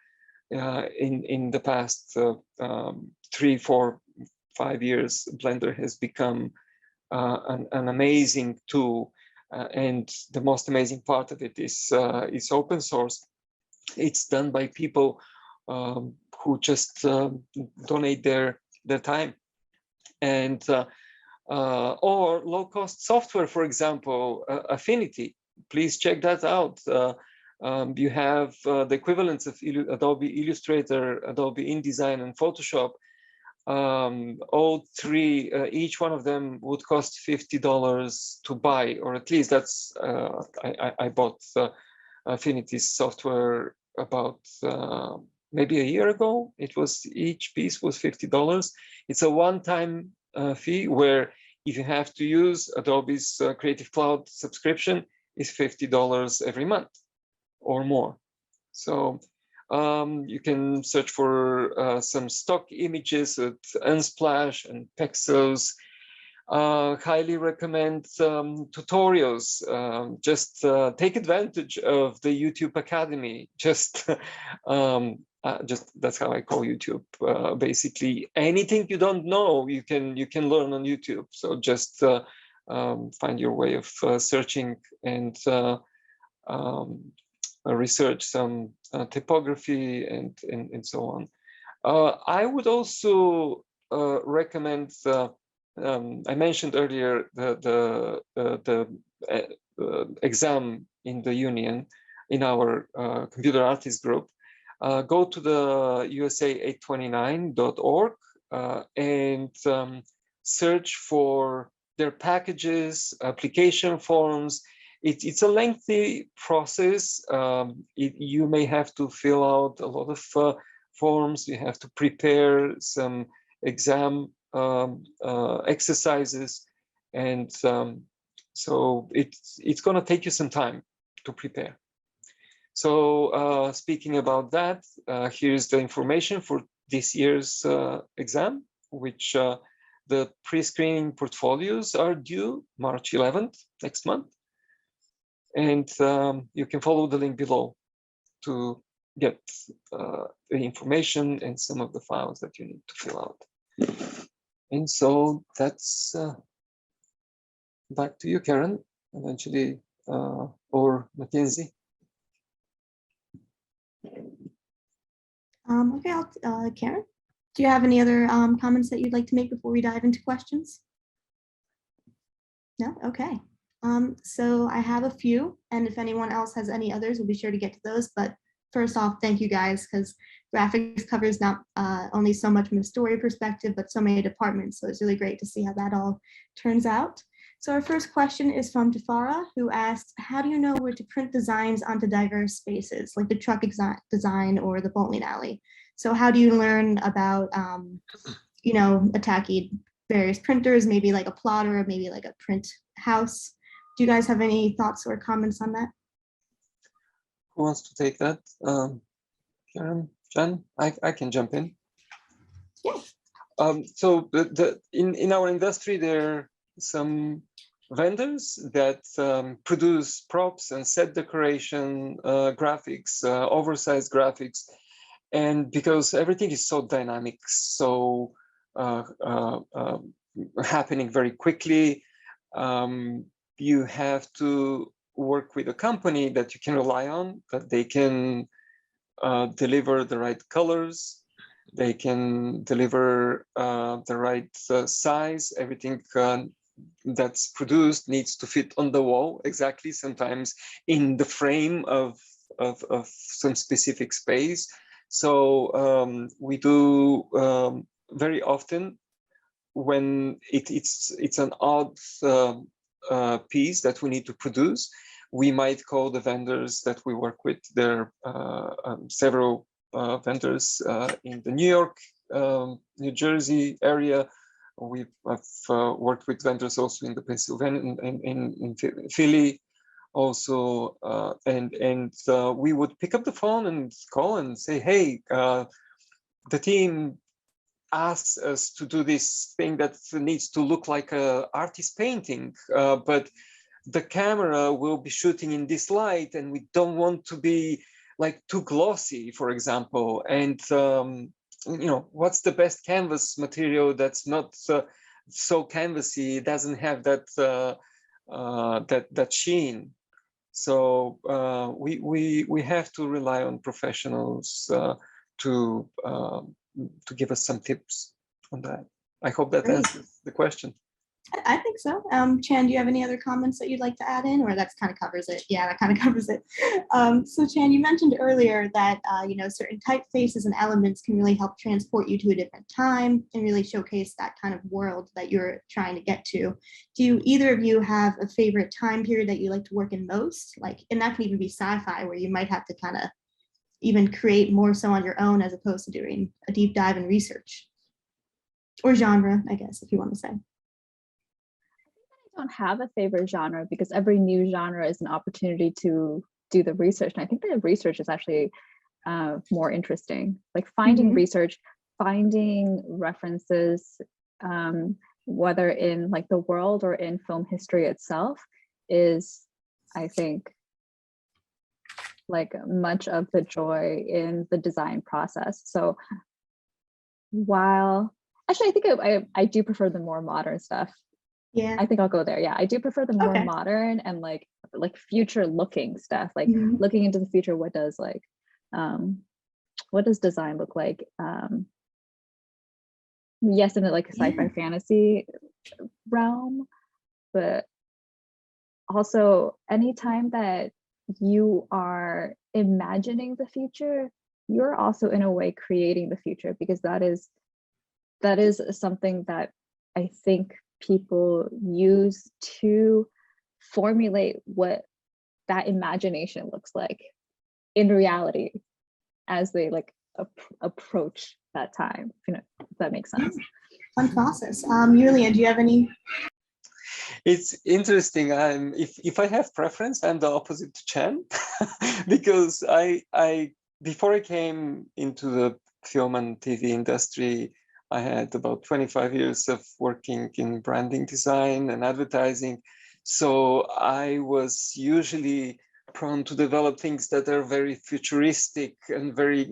In the past 3, 4, 5 years, Blender has become an amazing tool, and the most amazing part of it is open source. it's done by people who just donate their time. And or low-cost software, for example, Affinity. Please check that out. You have the equivalents of Adobe Illustrator, Adobe InDesign, and Photoshop. All three, each one of them would cost $50 to buy, or at least that's I bought Affinity's software about maybe a year ago. It was, each piece was $50. It's a one-time fee, where if you have to use Adobe's Creative Cloud subscription, is $50 every month or more. So you can search for some stock images at Unsplash and Pexels. Highly recommend tutorials. Just take advantage of the YouTube Academy. Just that's how I call YouTube. Basically, anything you don't know, you can learn on YouTube. So just find your way of searching and research some typography and so on. I would also recommend. I mentioned earlier the exam in the union in our computer artist group. Go to the USA829.org and search for their packages, application forms. It's a lengthy process. You may have to fill out a lot of forms. You have to prepare some exam exercises, and so it's going to take you some time to prepare. So speaking about that, here's the information for this year's exam, which the pre-screening portfolios are due March 11th, next month. And you can follow the link below to get the information and some of the files that you need to fill out. And so that's back to you, Karen, eventually, or Mackenzie. Okay, Karen, do you have any other comments that you'd like to make before we dive into questions? No? Okay. So I have a few, and if anyone else has any others, we'll be sure to get to those. But first off, thank you guys, because graphics covers not only so much from the story perspective, but so many departments. So it's really great to see how that all turns out. So our first question is from Tafara, who asked, how do you know where to print designs onto diverse spaces, like the truck design or the bowling alley? So how do you learn about, you know, attacking various printers, maybe like a plotter, or maybe like a print house? Do you guys have any thoughts or comments on that? Who wants to take that? Karen, Jen, I can jump in. Yeah. So in our industry, there are some vendors that produce props and set decoration graphics, oversized graphics. And because everything is so dynamic, so happening very quickly, you have to work with a company that you can rely on, that they can deliver the right colors, they can deliver the right size. Everything that's produced needs to fit on the wall exactly, sometimes in the frame of some specific space. So we do very often, when it's an odd piece that we need to produce, we might call the vendors that we work with. There are several vendors in the New York, New Jersey area. We've worked with vendors also in the Pennsylvania, in Philly also, and we would pick up the phone and call and say, hey, the team asks us to do this thing that needs to look like an artist painting, but the camera will be shooting in this light, and we don't want to be like too glossy, for example. And you know, what's the best canvas material that's not so canvassy, doesn't have that that sheen? So we have to rely on professionals to give us some tips on that. I hope that Great. answers the question. I think so. Chan, do you have any other comments that you'd like to add in, or that's kind of covers it? Yeah, that kind of covers it. So Chan, you mentioned earlier that certain typefaces and elements can really help transport you to a different time and really showcase that kind of world that you're trying to get to. Do either of you have a favorite time period that you like to work in most? Like, and that can even be sci-fi, where you might have to kind of even create more so on your own as opposed to doing a deep dive in research, or genre, I guess, if you want to say. Don't have a favorite genre because every new genre is an opportunity to do the research. And I think the research is actually more interesting. Like finding research, finding references, whether in like the world or in film history itself, is, I think, like much of the joy in the design process. So while actually I think I do prefer the more modern stuff. Yeah, I think I'll go there. Yeah, I do prefer the more Okay. modern and like future looking stuff, like looking into the future. What does design look like? Yes, in like a sci-fi fantasy realm, but also anytime that you are imagining the future, you're also in a way creating the future, because that is something that I think people use to formulate what that imagination looks like in reality as they like approach that time, if that makes sense. Fun process. Youlian, do you have any? It's interesting. If I have preference, I'm the opposite to Chan, because I before I came into the film and TV industry, I had about 25 years of working in branding design and advertising. So I was usually prone to develop things that are very futuristic and very,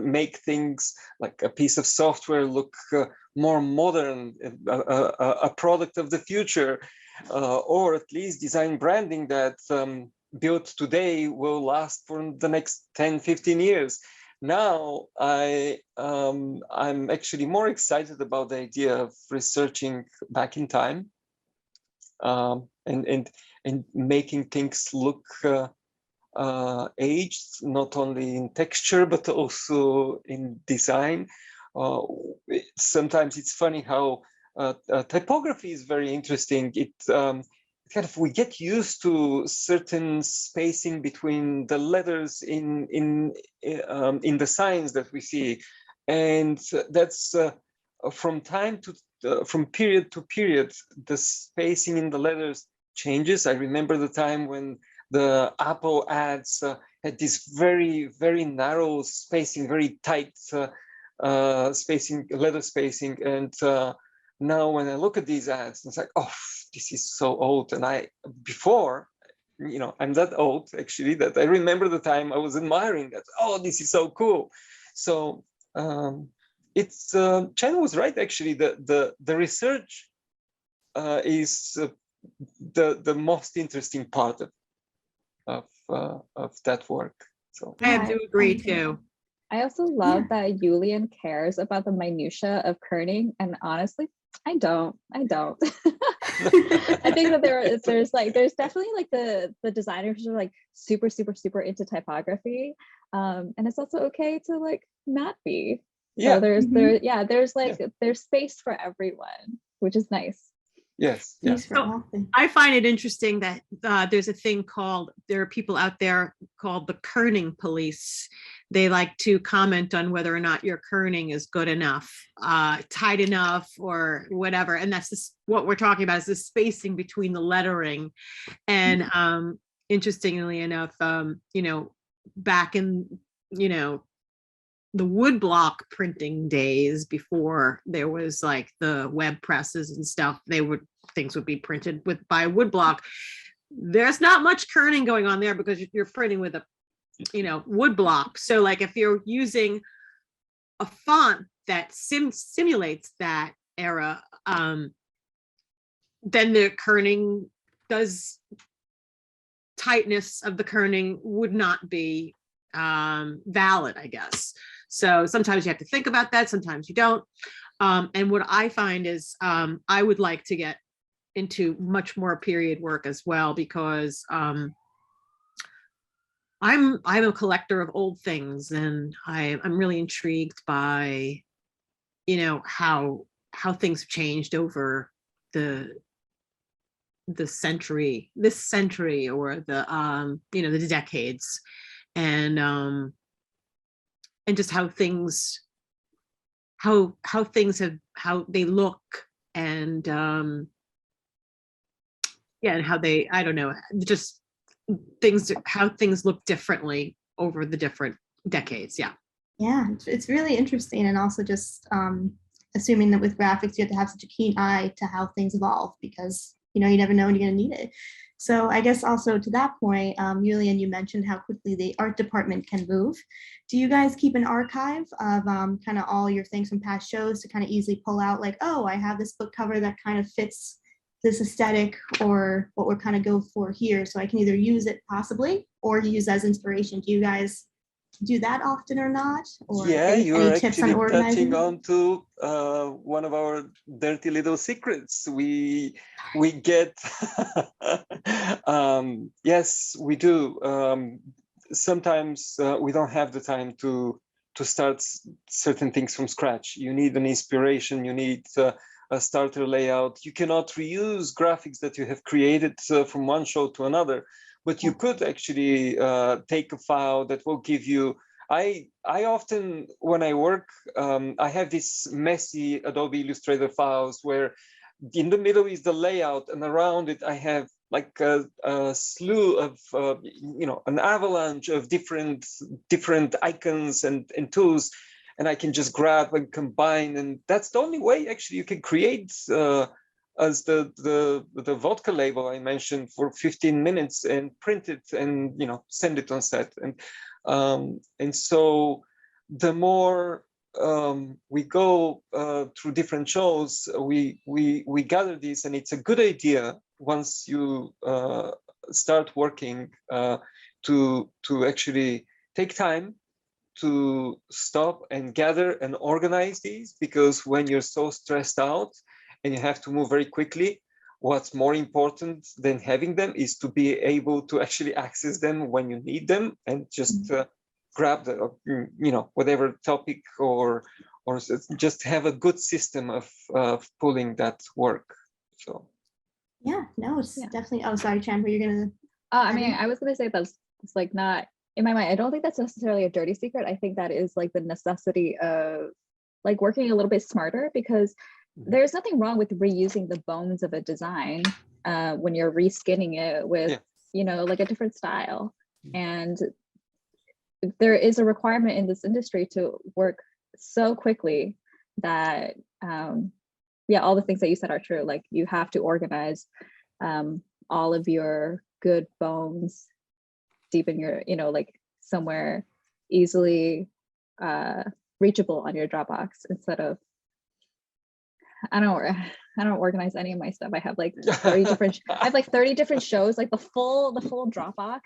make things like a piece of software look more modern, a product of the future, or at least design branding that built today will last for the next 10, 15 years. Now I'm actually more excited about the idea of researching back in time, and making things look aged, not only in texture but also in design. Sometimes it's funny how typography is very interesting. It kind of, we get used to certain spacing between the letters in the signs that we see, and that's from period to period, the spacing in the letters changes. I remember the time when the Apple ads had this very, very narrow spacing, very tight spacing, letter spacing, and now when I look at these ads, it's like, oh, this is so old. And before, I'm that old actually, that I remember the time I was admiring that. Oh, this is so cool. So it's Chen was right actually. The research is the most interesting part of that work. So I have to agree too. I also love that Youlian cares about the minutia of kerning, and honestly, I don't. I think that there's definitely like the designers who are like super into typography, and it's also okay to like not be. Yeah. So there's space for everyone, which is nice. Yes. Yes. So I find it interesting that there's a thing there are people out there called the kerning police. They like to comment on whether or not your kerning is good enough, tight enough, or whatever. And that's just what we're talking about, is the spacing between the lettering. And interestingly enough, back in, the woodblock printing days, before there was like the web presses and stuff, things would be printed by woodblock. There's not much kerning going on there because you're printing with a woodblock. So like if you're using a font that simulates that era, then the kerning does tightness of the kerning would not be valid, I guess. So sometimes you have to think about that, sometimes you don't. And what I find is I would like to get into much more period work as well, because I'm a collector of old things, and I'm really intrigued by, you know, how things have changed over this century, or the you know, the decades, and just how things have, how they look, and yeah, and how they, I don't know, just things, how things look differently over the different decades. Yeah. Yeah, it's really interesting, and also just assuming that with graphics you have to have such a keen eye to how things evolve, because you know, you never know when you're going to need it. So I guess also to that point, Youlian, you mentioned how quickly the art department can move. Do you guys keep an archive of kind of all your things from past shows to kind of easily pull out, like, oh, I have this book cover that kind of fits this aesthetic or what we're kind of go for here, so I can either use it possibly or use as inspiration? Do you guys do that often or not? Or Yeah, any you're tips on actually organizing? touching on to one of our dirty little secrets. We get yes, we do. Sometimes we don't have the time to start certain things from scratch. You need an inspiration. You need a starter layout. You cannot reuse graphics that you have created from one show to another. But you could actually take a file that will give you. I often, when I work, I have this messy Adobe Illustrator files where in the middle is the layout, and around it I have like a slew of you know, an avalanche of different icons and tools, and I can just grab and combine, and that's the only way actually you can create. As the vodka label I mentioned for 15 minutes and print it and, you know, send it on set. And so the more we go through different shows, we gather this, and it's a good idea once you start working to actually take time to stop and gather and organize these, because when you're so stressed out and you have to move very quickly, what's more important than having them is to be able to actually access them when you need them, and just grab the, you know, whatever topic, or just have a good system of pulling that work. So Yeah, no, it's definitely. Oh, sorry, Chan, were you gonna? I mean, I was gonna say that's it's like not in my mind. I don't think that's necessarily a dirty secret. I think that is like the necessity of like working a little bit smarter, because there's nothing wrong with reusing the bones of a design when you're reskinning it with, you know, like a different style. And there is a requirement in this industry to work so quickly that, yeah, all the things that you said are true. Like you have to organize all of your good bones deep in your, you know, like somewhere easily reachable on your Dropbox, instead of, I don't organize any of my stuff. I have like 30 different I have like 30 different shows. Like the full Dropbox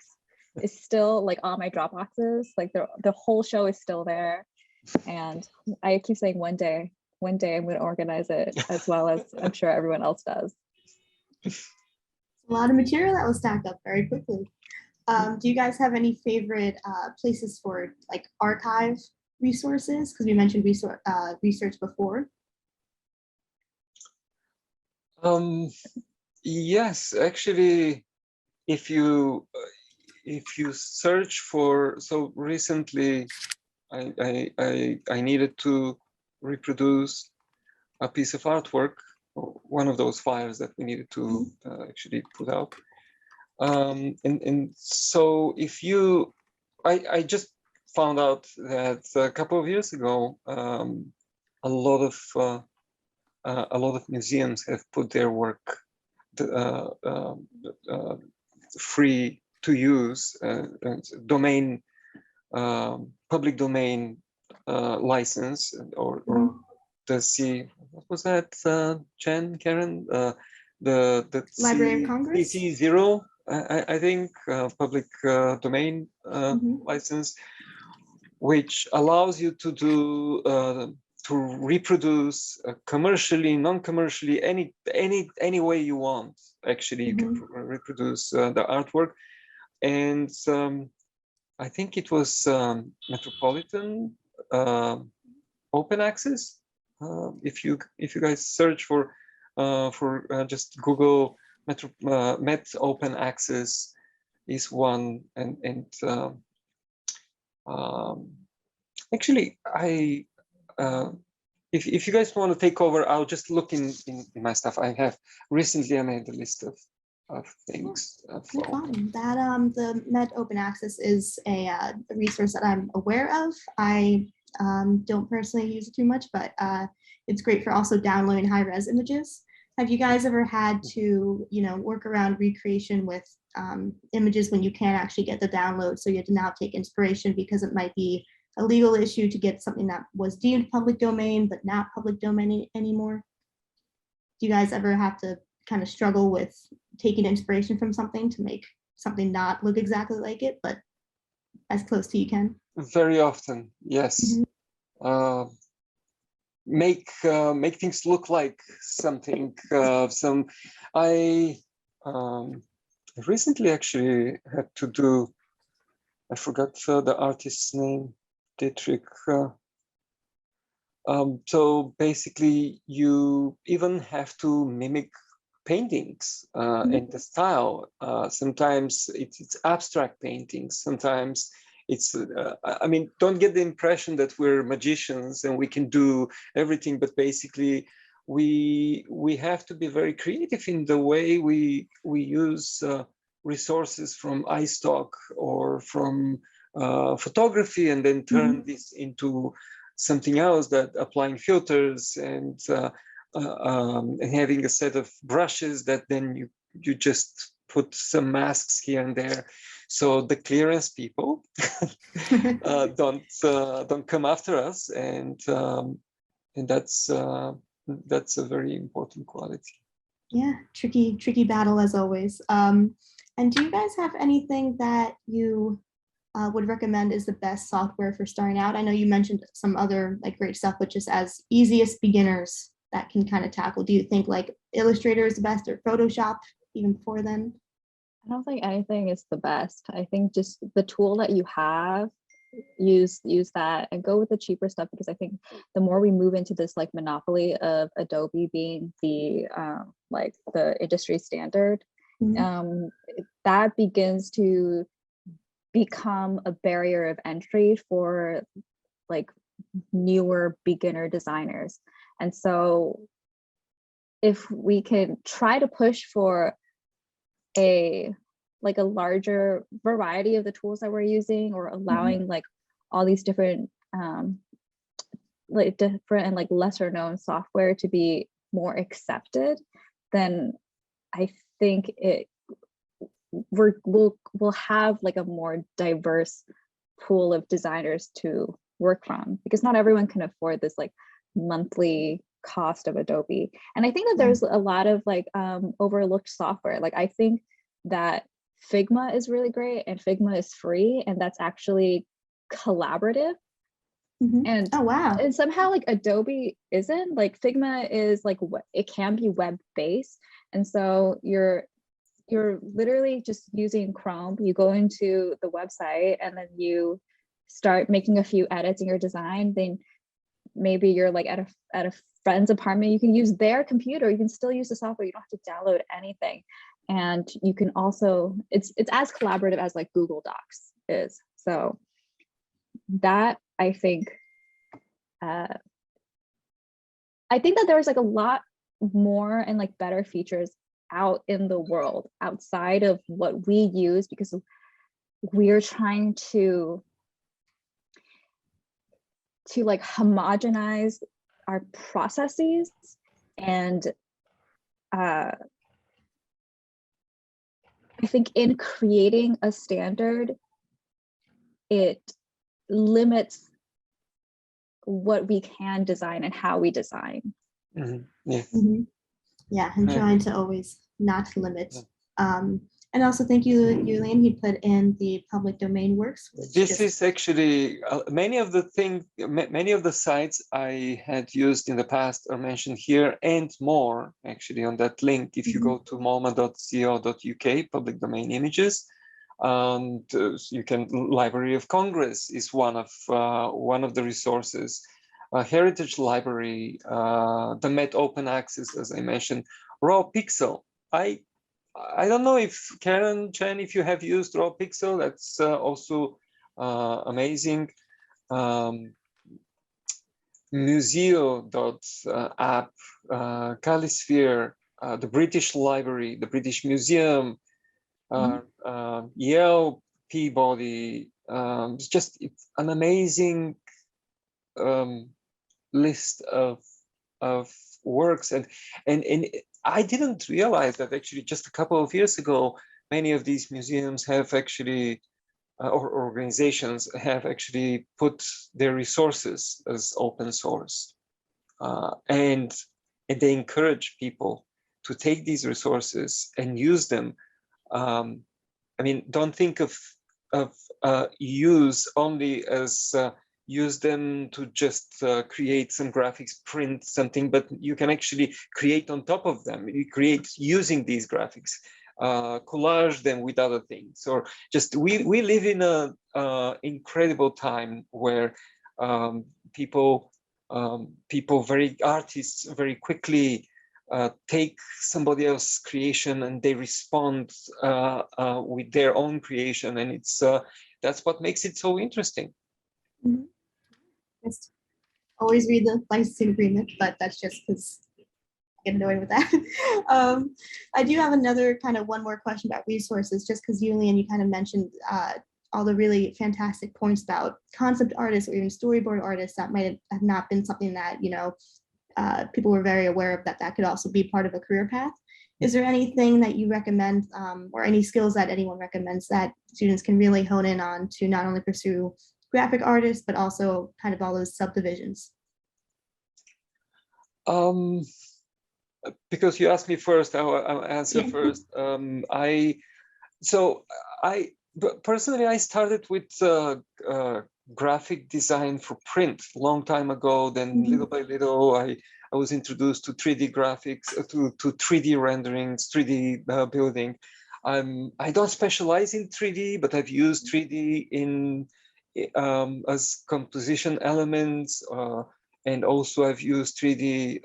is still like on my Dropboxes. Like the whole show is still there. And I keep saying one day I'm going to organize it as well as I'm sure everyone else does. A lot of material that will stack up very quickly. Do you guys have any favorite places for like archive resources? Because we mentioned research before. Yes, actually, if you search for, so recently I needed to reproduce a piece of artwork, one of those files that we needed to actually put out. And so if you, I just found out that a couple of years ago, a lot of museums have put their work free to use, domain, public domain license, or the what was that, Jen, Karen? The Library of Congress? CC0 I think public domain license, which allows you to do to reproduce commercially, non-commercially, any way you want. Actually, you can reproduce the artwork, and I think it was Metropolitan open access. If you guys search for just Google Met open access is one, and actually I if you guys want to take over, I'll just look in my stuff. I have recently I made a list of things. No problem. That the Met Open Access is a resource that I'm aware of. I don't personally use it too much, but it's great for also downloading high-res images. Have you guys ever had to, work around recreation with images when you can't actually get the download? So you have to now take inspiration because it might be a legal issue to get something that was deemed public domain, but not public domain anymore. Do you guys ever have to kind of struggle with taking inspiration from something to make something not look exactly like it, but as close to you can? Very often, yes. Make things look like something. I recently actually had to do, I forgot the artist's name, Dietrich. So basically you even have to mimic paintings and the style. Sometimes it's abstract paintings, sometimes it's I mean, don't get the impression that we're magicians and we can do everything, but basically we have to be very creative in the way we use resources from iStock or from photography, and then turn this into something else, that applying filters and having a set of brushes that then you just put some masks here and there, so the clearance people don't come after us, and that's a very important quality. Yeah, tricky battle as always. And do you guys have anything that you would recommend is the best software for starting out? I know you mentioned some other great stuff, but just as easiest beginners that can kind of tackle. Do you think Illustrator is the best, or Photoshop even before then? I don't think anything is the best. I think just the tool that you have, use that and go with the cheaper stuff, because I think the more we move into this monopoly of Adobe being the the industry standard, that begins to become a barrier of entry for newer beginner designers. And so if we can try to push for a larger variety of the tools that we're using, or allowing all these different different and lesser known software to be more accepted, then I think we'll have a more diverse pool of designers to work from, because not everyone can afford this monthly cost of Adobe. And I think that there's a lot of overlooked software. I think that Figma is really great, and Figma is free, and that's actually collaborative. And oh wow, and somehow Adobe isn't. Figma is it can be web based, and so you're literally just using Chrome. You go into the website and then you start making a few edits in your design. Then maybe you're at a friend's apartment, you can use their computer, you can still use the software, you don't have to download anything. And you can also, it's as collaborative as Google Docs is. So that I think that there's a lot more and like better features out in the world outside of what we use, because we're trying to like homogenize our processes, and I think in creating a standard, it limits what we can design and how we design. Mm-hmm. Yeah. Mm-hmm. Yeah, and trying to always not limit. And And also thank you, Youlian, he put in the public domain works. Which This is actually many of the sites I had used in the past are mentioned here and more actually on that link. If you go to moma.co.uk, public domain images, and you can. Library of Congress is one of the resources. Heritage Library, the Met Open Access, as I mentioned, Raw Pixel. I don't know if Karen, Chen, if you have used Raw Pixel, that's also amazing. Museo.app, Calisphere, the British Library, the British Museum, Yale Peabody. It's an amazing list of works, and I didn't realize that actually just a couple of years ago, many of these museums have actually, or organizations have actually put their resources as open source. And they encourage people to take these resources and use them. I mean, don't think of use only as use them to just create some graphics, print something, but you can actually create on top of them. You create using these graphics, collage them with other things, or just we live in a incredible time where artists very quickly take somebody else's creation and they respond with their own creation, and that's what makes it so interesting. Just always read the licensing agreement, but that's just because I get annoyed with that. I do have another one more question about resources, just because Youlian, you kind of mentioned all the really fantastic points about concept artists or even storyboard artists that might have not been something that, people were very aware of, that could also be part of a career path. Is there anything that you recommend or any skills that anyone recommends that students can really hone in on to not only pursue graphic artists, but also kind of all those subdivisions? Because you asked me first, I'll answer first. Personally, I started with graphic design for print a long time ago. Then little by little, I was introduced to 3D graphics, to 3D renderings, 3D building. I don't specialize in 3D, but I've used 3D as composition elements, and also I've used 3D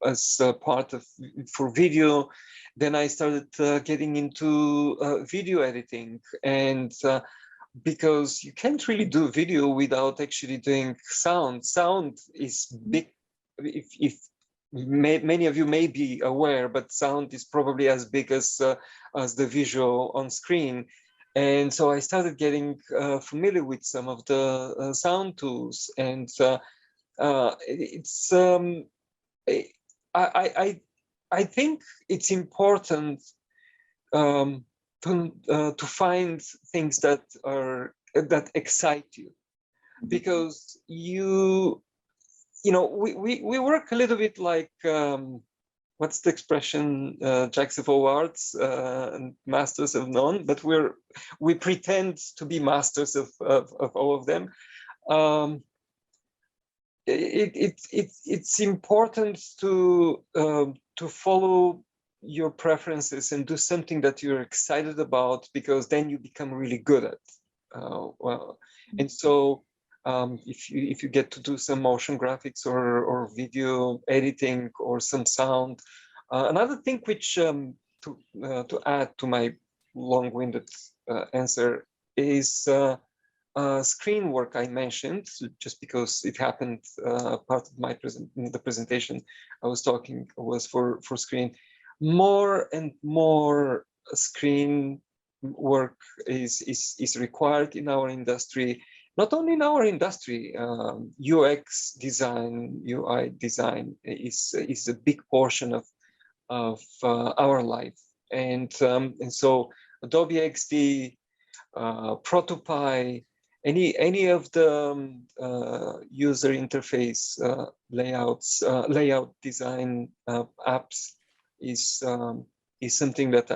as part of for video. Then I started getting into video editing, and because you can't really do video without actually doing sound. Sound is big. If many of you may be aware, but sound is probably as big as the visual on screen. And so I started getting familiar with some of the sound tools, and I think it's important to find things that excite you, because we work a little bit like what's the expression, jacks of all arts and masters of none, but we pretend to be masters of all of them. It's important to follow your preferences and do something that you're excited about, because then you become really good at. And so if you get to do some motion graphics or video editing or some sound, another thing which to add to my long-winded answer is screen work I mentioned, just because it happened. Part of the presentation I was talking was for screen. More and more screen work is required in our industry. Not only in our industry, UX design, UI design is a big portion of our life, and so Adobe XD, Protopie, any of the user interface layout design apps is something that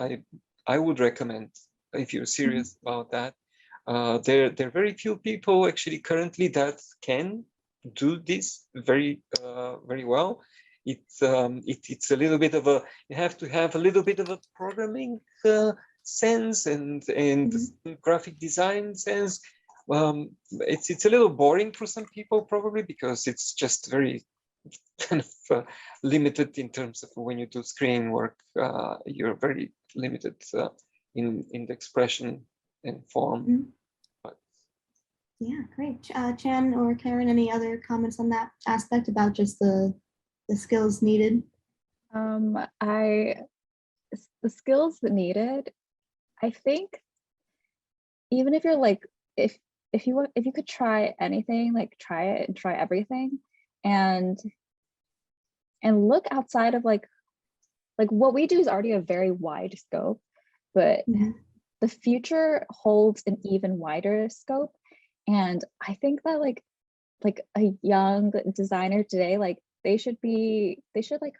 I would recommend if you're serious about that. There are very few people actually currently that can do this very well. It's a little bit of a, you have to have a little bit of a programming sense and graphic design sense. It's a little boring for some people probably, because it's just very kind of limited in terms of when you do screen work. You're very limited in the expression and form. But yeah, great. Chan or Karen, any other comments on that aspect about just the skills needed? The skills needed, I think, even if you're like, if you could try anything, like try it and try everything, and look outside of like what we do is already a very wide scope, but the future holds an even wider scope. And I think that like a young designer today, like they should like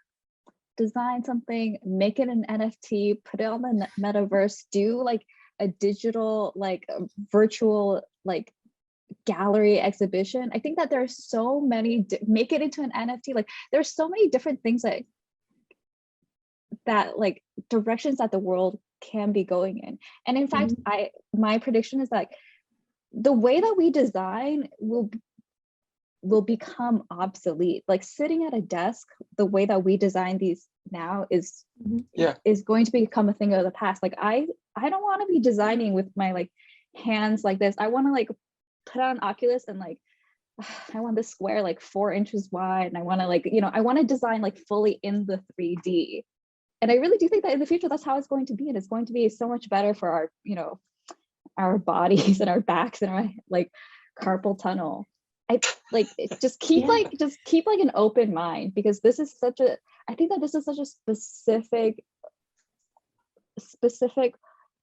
design something, make it an NFT, put it on the metaverse, do like a digital, like a virtual, like gallery exhibition. I think that there's so many, make it into an NFT. Like there's so many different things that like directions that the world can be going in. And in fact, my prediction is that the way that we design will become obsolete. Like sitting at a desk, the way that we design these now is going to become a thing of the past. Like I don't want to be designing with my like hands like this. I want to like put on Oculus and like I want this square like 4 inches wide, and I want to like, you know, I want to design like fully in the 3D. And I really do think that in the future that's how it's going to be, and it's going to be so much better for our, you know, our bodies and our backs and our like carpal tunnel. I like just keep like an open mind, because this is such a, I think that this is such a specific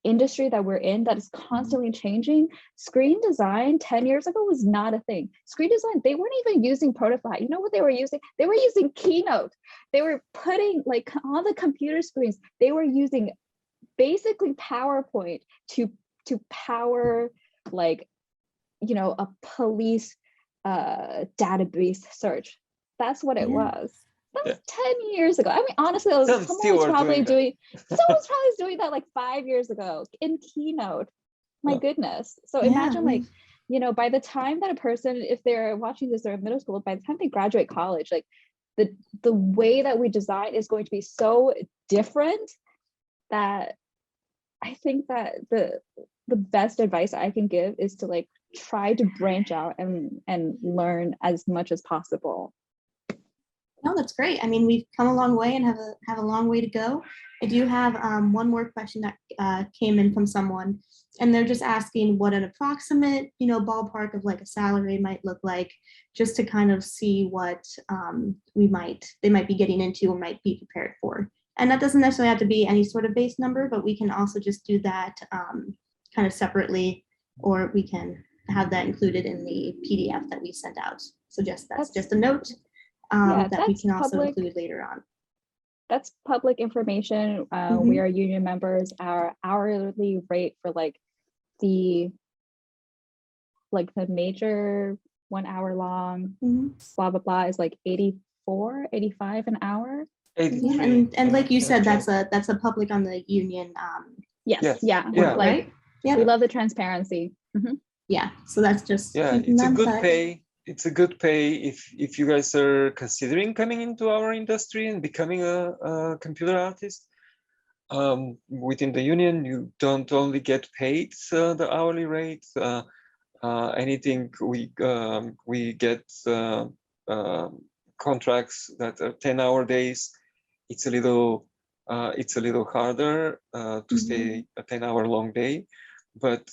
industry that we're in that is constantly changing. Screen design 10 years ago was not a thing. Screen design, they weren't even using Prototype. You know what they were using? They were using Keynote. They were putting like on the computer screens, they were using basically PowerPoint to power like, you know, a police database search. That's what it was. That was 10 years ago. I mean, honestly, someone was probably doing that like 5 years ago in Keynote. My goodness. So imagine like, you know, by the time that a person, if they're watching this, they're in middle school, by the time they graduate college, like the way that we design is going to be so different that I think that the best advice I can give is to like try to branch out and learn as much as possible. No, that's great. I mean, we've come a long way and have a long way to go. I do have one more question that came in from someone, and they're just asking what an approximate, you know, ballpark of like a salary might look like, just to kind of see what they might be getting into or might be prepared for. And that doesn't necessarily have to be any sort of base number, but we can also just do that kind of separately, or we can have that included in the PDF that we sent out. So that's just a note that we can also include later on. That's public information. We are union members. Our hourly rate for like the major 1 hour long blah blah blah is like 84, 85 an hour. Yeah, and like you said, that's a public on the union. Yes. Like, we love the transparency. Yeah, so that's just it's a good pay. It's a good pay if you guys are considering coming into our industry and becoming a computer artist. Within the union, you don't only get paid the hourly rate. Anything we get contracts that are 10-hour days. It's a little harder to stay a 10-hour long day, but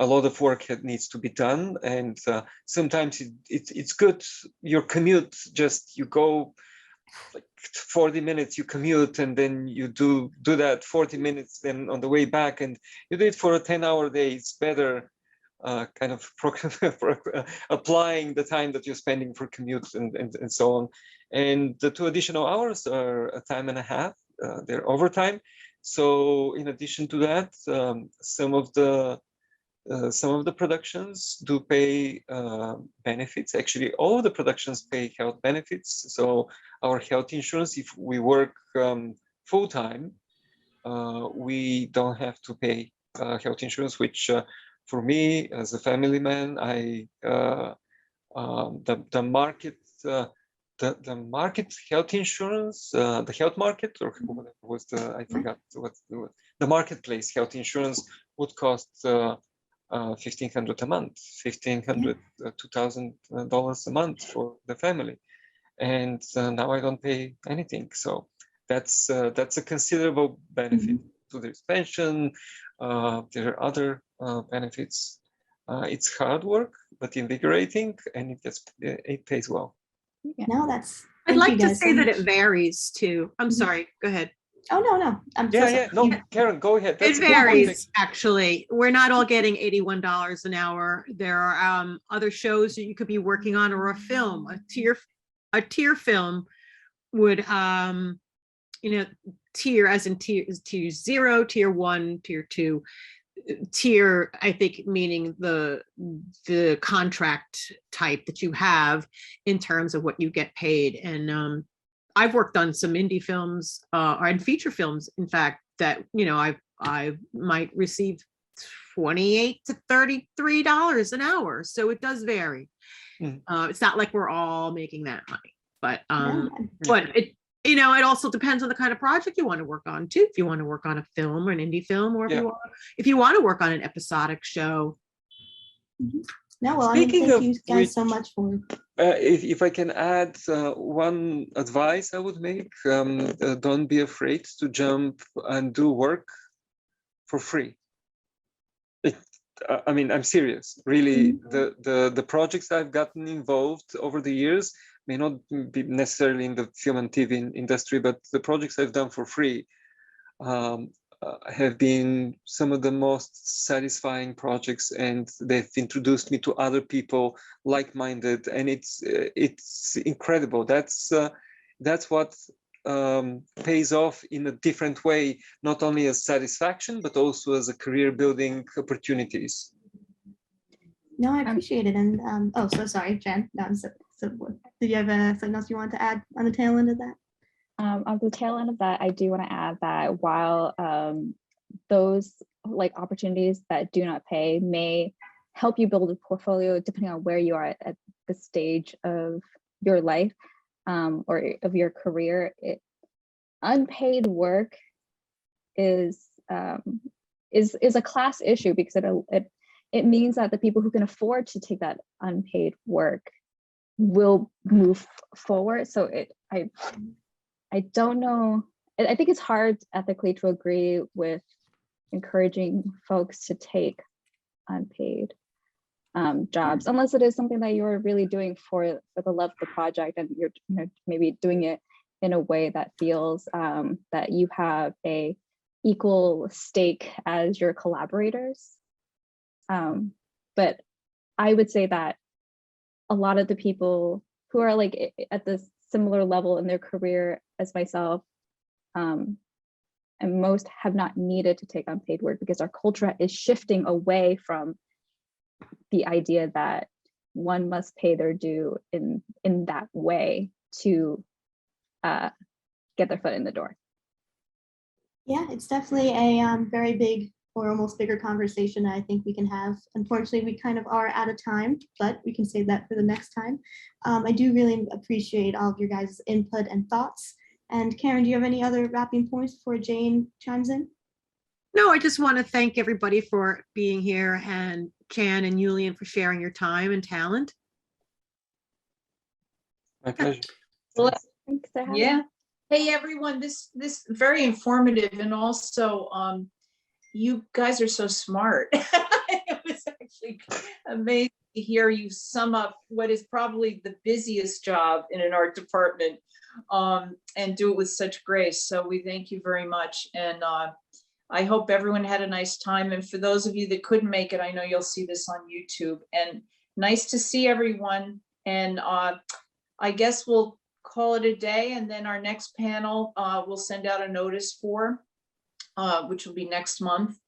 a lot of work needs to be done, and sometimes it's good. Your commute, just you go like 40 minutes, you commute, and then you do that 40 minutes, then on the way back, and you do it for a 10-hour day. It's better kind of applying the time that you're spending for commute and so on. And the 2 additional hours are a time and a half. They're overtime. So in addition to that, some of the productions do pay benefits. Actually, all of the productions pay health benefits. So our health insurance, if we work full time, we don't have to pay health insurance, which for me as a family man, the market health insurance, the health market, or what was I forgot what the marketplace health insurance would cost $1,500 a month, $2,000 a month for the family, and now I don't pay anything. So that's a considerable benefit. So there's pension, there are other benefits. It's hard work, but invigorating, and it pays well. No, that's. I'd thank like you to guys say so that much. it varies too. I'm sorry, go ahead. Oh, no. I'm so Yeah. sorry. No, Karen, go ahead. It varies, actually. We're not all getting $81 an hour. There are other shows that you could be working on, or a film, a tier film would, tier as in tier 0, tier 1, tier 2. Tier, I think, meaning the contract type that you have in terms of what you get paid. And I've worked on some indie films or in feature films, in fact, that I might receive $28 to $33 an hour. So it does vary. It's not like we're all making that money, but it also depends on the kind of project you want to work on too. If you want to work on a film or an indie film, or if you want to work on an episodic show. No, well, Speaking thank of you guys so much for. If I can add one advice I would make, don't be afraid to jump and do work for free. I'm serious. Really, the projects I've gotten involved over the years may not be necessarily in the film and TV industry, but the projects I've done for free have been some of the most satisfying projects, and they've introduced me to other people like-minded, and it's incredible. That's what pays off in a different way, not only as satisfaction, but also as a career building opportunities. No, I appreciate it. And so sorry, Jen. No, did you have something else you want to add on the tail end of that? On the tail end of that, I do want to add that while those opportunities that do not pay may help you build a portfolio, depending on where you are at the stage of your life or of your career, unpaid work is a class issue, because it means that the people who can afford to take that unpaid work will move forward. So I don't know. I think it's hard ethically to agree with encouraging folks to take unpaid jobs, unless it is something that you're really doing for the love of the project, and you're maybe doing it in a way that feels that you have a equal stake as your collaborators. But I would say that a lot of the people who are at this similar level in their career as myself, and most have not needed to take unpaid work, because our culture is shifting away from the idea that one must pay their due in that way to get their foot in the door. Yeah, it's definitely a very big, or almost bigger conversation I think we can have. Unfortunately, we kind of are out of time, but we can save that for the next time. I do really appreciate all of your guys' input and thoughts. And Karen, do you have any other wrapping points before Jane chimes in? No, I just want to thank everybody for being here, and Chan and Youlian for sharing your time and talent. My pleasure. Thanks for having Yeah. me. Hey, everyone, this very informative, and also you guys are so smart. It was actually amazing to hear you sum up what is probably the busiest job in an art department, and do it with such grace. So we thank you very much. And I hope everyone had a nice time. And for those of you that couldn't make it, I know you'll see this on YouTube. And nice to see everyone. And I guess we'll call it a day. And then our next panel we'll send out a notice for. which will be next month.